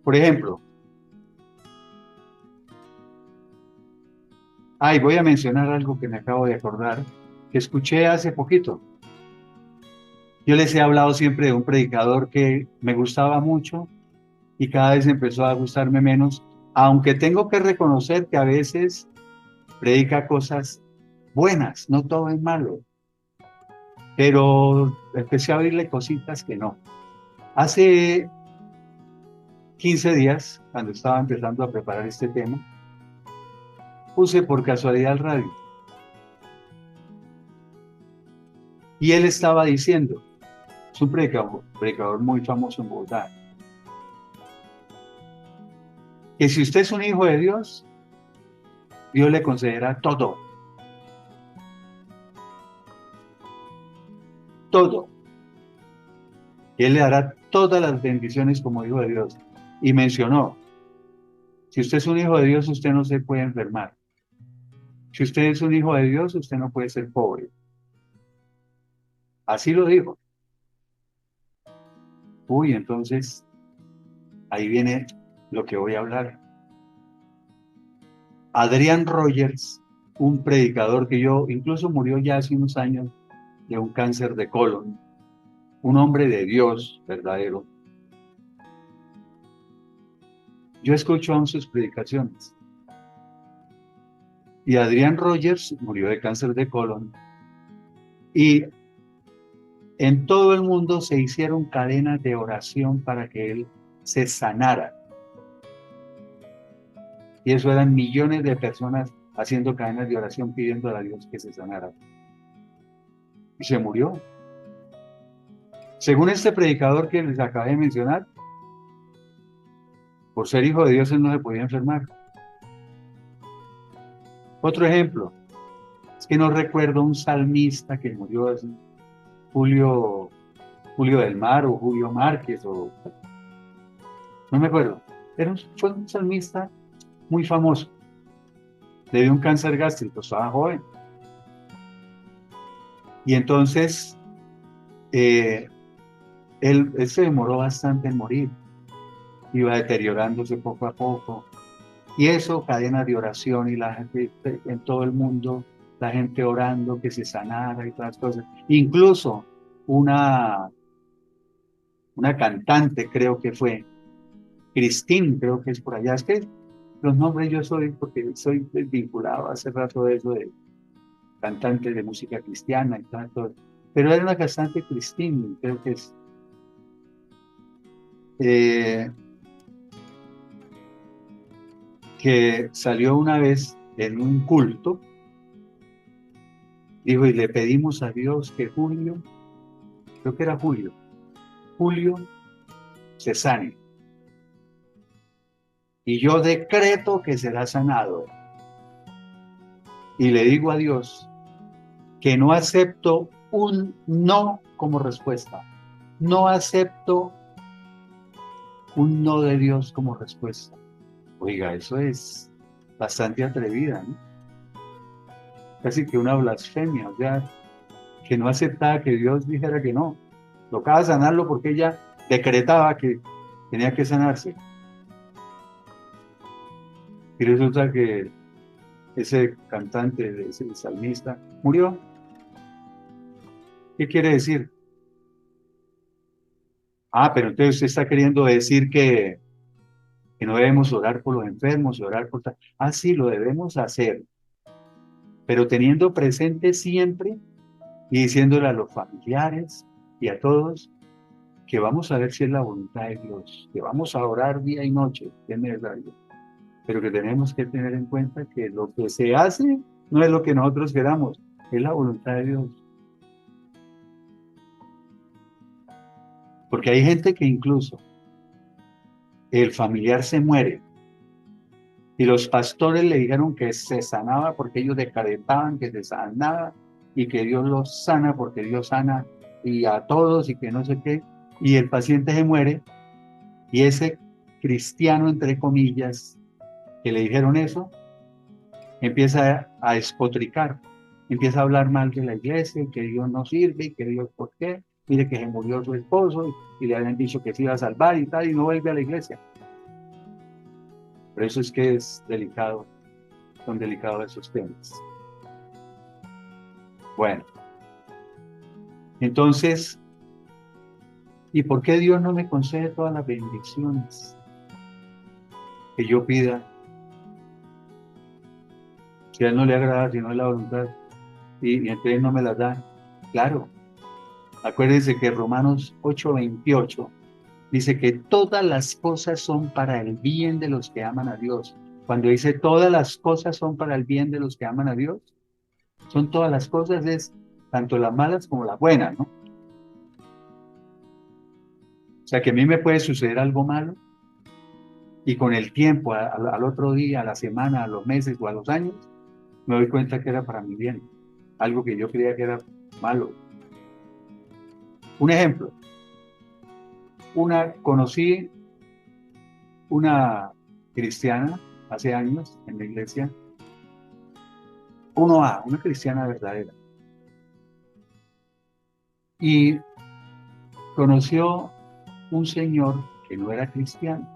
Por ejemplo, voy a mencionar algo que me acabo de acordar, que escuché hace poquito. Yo les he hablado siempre de un predicador que me gustaba mucho y cada vez empezó a gustarme menos, aunque tengo que reconocer que a veces predica cosas buenas, no todo es malo, pero empecé a oírle cositas que no. Hace 15 días, cuando estaba empezando a preparar este tema, puse por casualidad el radio y él estaba diciendo, es un predicador muy famoso en Bogotá, que si usted es un hijo de Dios, Dios le concederá todo, todo. Él le dará todas las bendiciones como hijo de Dios. Y mencionó, si usted es un hijo de Dios, usted no se puede enfermar. Si usted es un hijo de Dios, usted no puede ser pobre. Así lo dijo. Uy, entonces, ahí viene lo que voy a hablar. Adrian Rogers, un predicador que incluso murió ya hace unos años de un cáncer de colon, un hombre de Dios verdadero. Yo escucho aún sus predicaciones. Y Adrian Rogers murió de cáncer de colon. Y en todo el mundo se hicieron cadenas de oración para que él se sanara. Y eso eran millones de personas haciendo cadenas de oración pidiendo a Dios que se sanara. Y se murió. Según este predicador que les acabé de mencionar, por ser hijo de Dios él no se podía enfermar. Otro ejemplo, es que no recuerdo un salmista que murió así, Julio, Julio del Mar o Julio Márquez, o no me acuerdo. Fue un salmista muy famoso. Le dio un cáncer gástrico, estaba joven. Y entonces eh, él se demoró bastante en morir, iba deteriorándose poco a poco. Y eso, cadena de oración y la gente en todo el mundo, la gente orando que se sanara y todas las cosas. Incluso una, una cantante, creo que fue, Christine, creo que es por allá. Es que los nombres yo soy, porque soy vinculado hace rato de eso de cantantes de música cristiana y todo. Pero era una cantante Christine, creo que es. eh, que salió una vez en un culto, dijo, y le pedimos a Dios que Julio, creo que era Julio se sane. Y yo decreto que será sanado. Y le digo a Dios que no acepto un no como respuesta. No acepto un no de Dios como respuesta. Oiga, eso es bastante atrevida, ¿no? Casi que una blasfemia, o sea, que no aceptaba que Dios dijera que no. Tocaba sanarlo porque ella decretaba que tenía que sanarse. Y resulta que ese cantante, ese salmista, murió. ¿Qué quiere decir? Ah, pero entonces usted está queriendo decir que no debemos orar por los enfermos y orar por... Ah, sí, lo debemos hacer, pero teniendo presente siempre y diciéndole a los familiares y a todos que vamos a ver si es la voluntad de Dios, que vamos a orar día y noche, que es necesario, pero que tenemos que tener en cuenta que lo que se hace no es lo que nosotros queramos, es la voluntad de Dios. Porque hay gente que incluso el familiar se muere y los pastores le dijeron que se sanaba porque ellos decretaban que se sanaba y que Dios los sana porque Dios sana y a todos y que no sé qué, y el paciente se muere y ese cristiano, entre comillas, que le dijeron eso, empieza a despotricar, empieza a hablar mal de la iglesia, y que Dios no sirve, y que Dios por qué, mire que se murió su esposo y le habían dicho que se iba a salvar y tal, y no vuelve a la iglesia. Por eso es que es delicado, son delicados esos temas. Bueno, entonces, ¿y por qué Dios no me concede todas las bendiciones que yo pida? Si a Él no le agrada, si no es la voluntad, y entonces no me las da. Claro, acuérdense que Romanos 8:28 dice que todas las cosas son para el bien de los que aman a Dios. Cuando dice todas las cosas son para el bien de los que aman a Dios, son todas las cosas, es tanto las malas como las buenas, ¿no? O sea que a mí me puede suceder algo malo y con el tiempo, al otro día, a la semana, a los meses o a los años, me doy cuenta que era para mi bien. Algo que yo creía que era malo. Un ejemplo, conocí una cristiana hace años en la iglesia, una cristiana verdadera. Y conoció un señor que no era cristiano.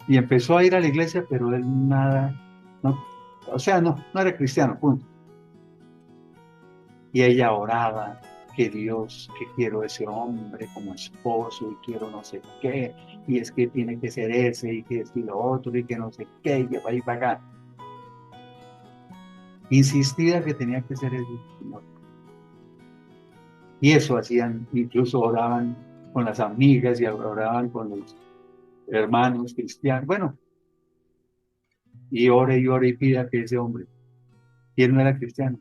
Y empezó a ir a la iglesia, pero él nada, no, o sea, no era cristiano, punto. Y ella oraba, que Dios, que quiero ese hombre como esposo y quiero no sé qué, y es que tiene que ser ese y que es y lo otro y que no sé qué, y que va a ir para acá. Insistía que tenía que ser el Señor. Y eso hacían, incluso oraban con las amigas y oraban con los hermanos cristianos, bueno, y ore y pida que ese hombre, y él no era cristiano,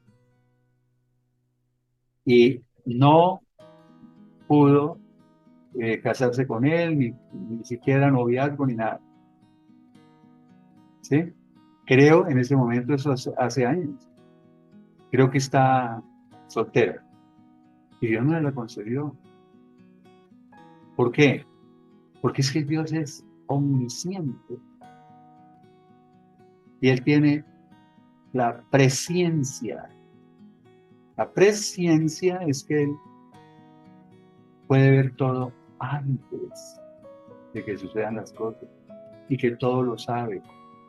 y no pudo casarse con él, ni siquiera noviazgo, ni nada, ¿sí? Creo en ese momento, eso hace años, creo que está soltera, y Dios no se la concedió. ¿Por qué? Porque es que Dios es omnisciente, y Él tiene la presciencia. La presciencia es que Él puede ver todo antes de que sucedan las cosas y que todo lo sabe.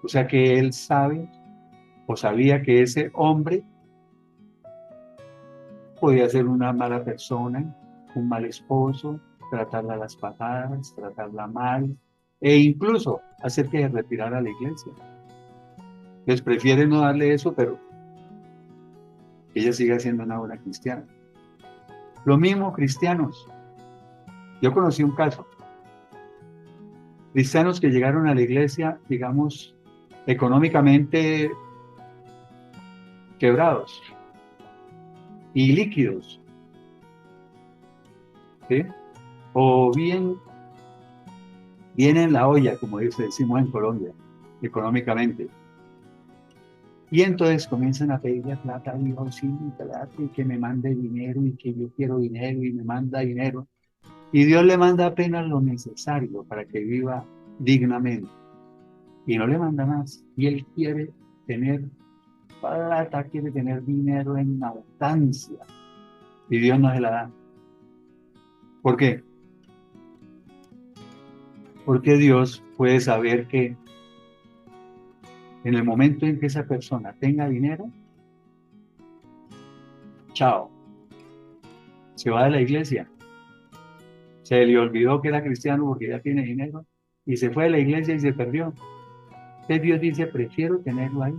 O sea que Él sabe o sabía que ese hombre podía ser una mala persona, un mal esposo, tratarla a las patadas, tratarla mal e incluso hacer que se retirara a la iglesia. Les prefiere no darle eso, pero ella sigue siendo una buena cristiana. Lo mismo cristianos. Yo conocí un caso, cristianos que llegaron a la iglesia, digamos, económicamente quebrados y líquidos, ¿sí? O bien en la olla, como decimos en Colombia, económicamente. Y entonces comienzan a pedirle plata a Dios, sí, plata, y que me mande dinero, y que yo quiero dinero, y me manda dinero. Y Dios le manda apenas lo necesario para que viva dignamente. Y no le manda más. Y él quiere tener plata, quiere tener dinero en abundancia. Y Dios no se la da. ¿Por qué? Porque Dios puede saber que en el momento en que esa persona tenga dinero, chao, se va de la iglesia. Se le olvidó que era cristiano porque ya tiene dinero y se fue de la iglesia y se perdió. Entonces Dios dice, prefiero tenerlo ahí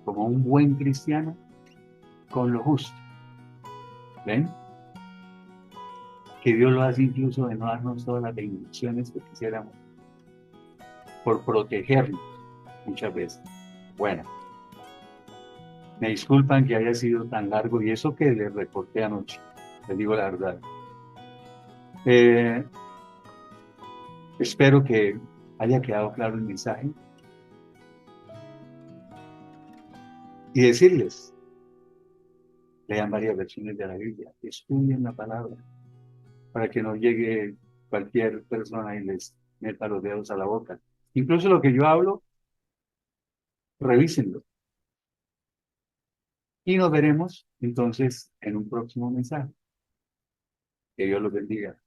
como un buen cristiano con lo justo. ¿Ven? Que Dios lo hace incluso de no darnos todas las bendiciones que quisiéramos por protegernos muchas veces. Bueno, me disculpan que haya sido tan largo y eso que les reporté anoche, les digo la verdad. Eh, Espero que haya quedado claro el mensaje y decirles, lean varias versiones de la Biblia, estudien la palabra para que no llegue cualquier persona y les meta los dedos a la boca. Incluso lo que yo hablo, revísenlo y nos veremos entonces en un próximo mensaje. Que Dios los bendiga.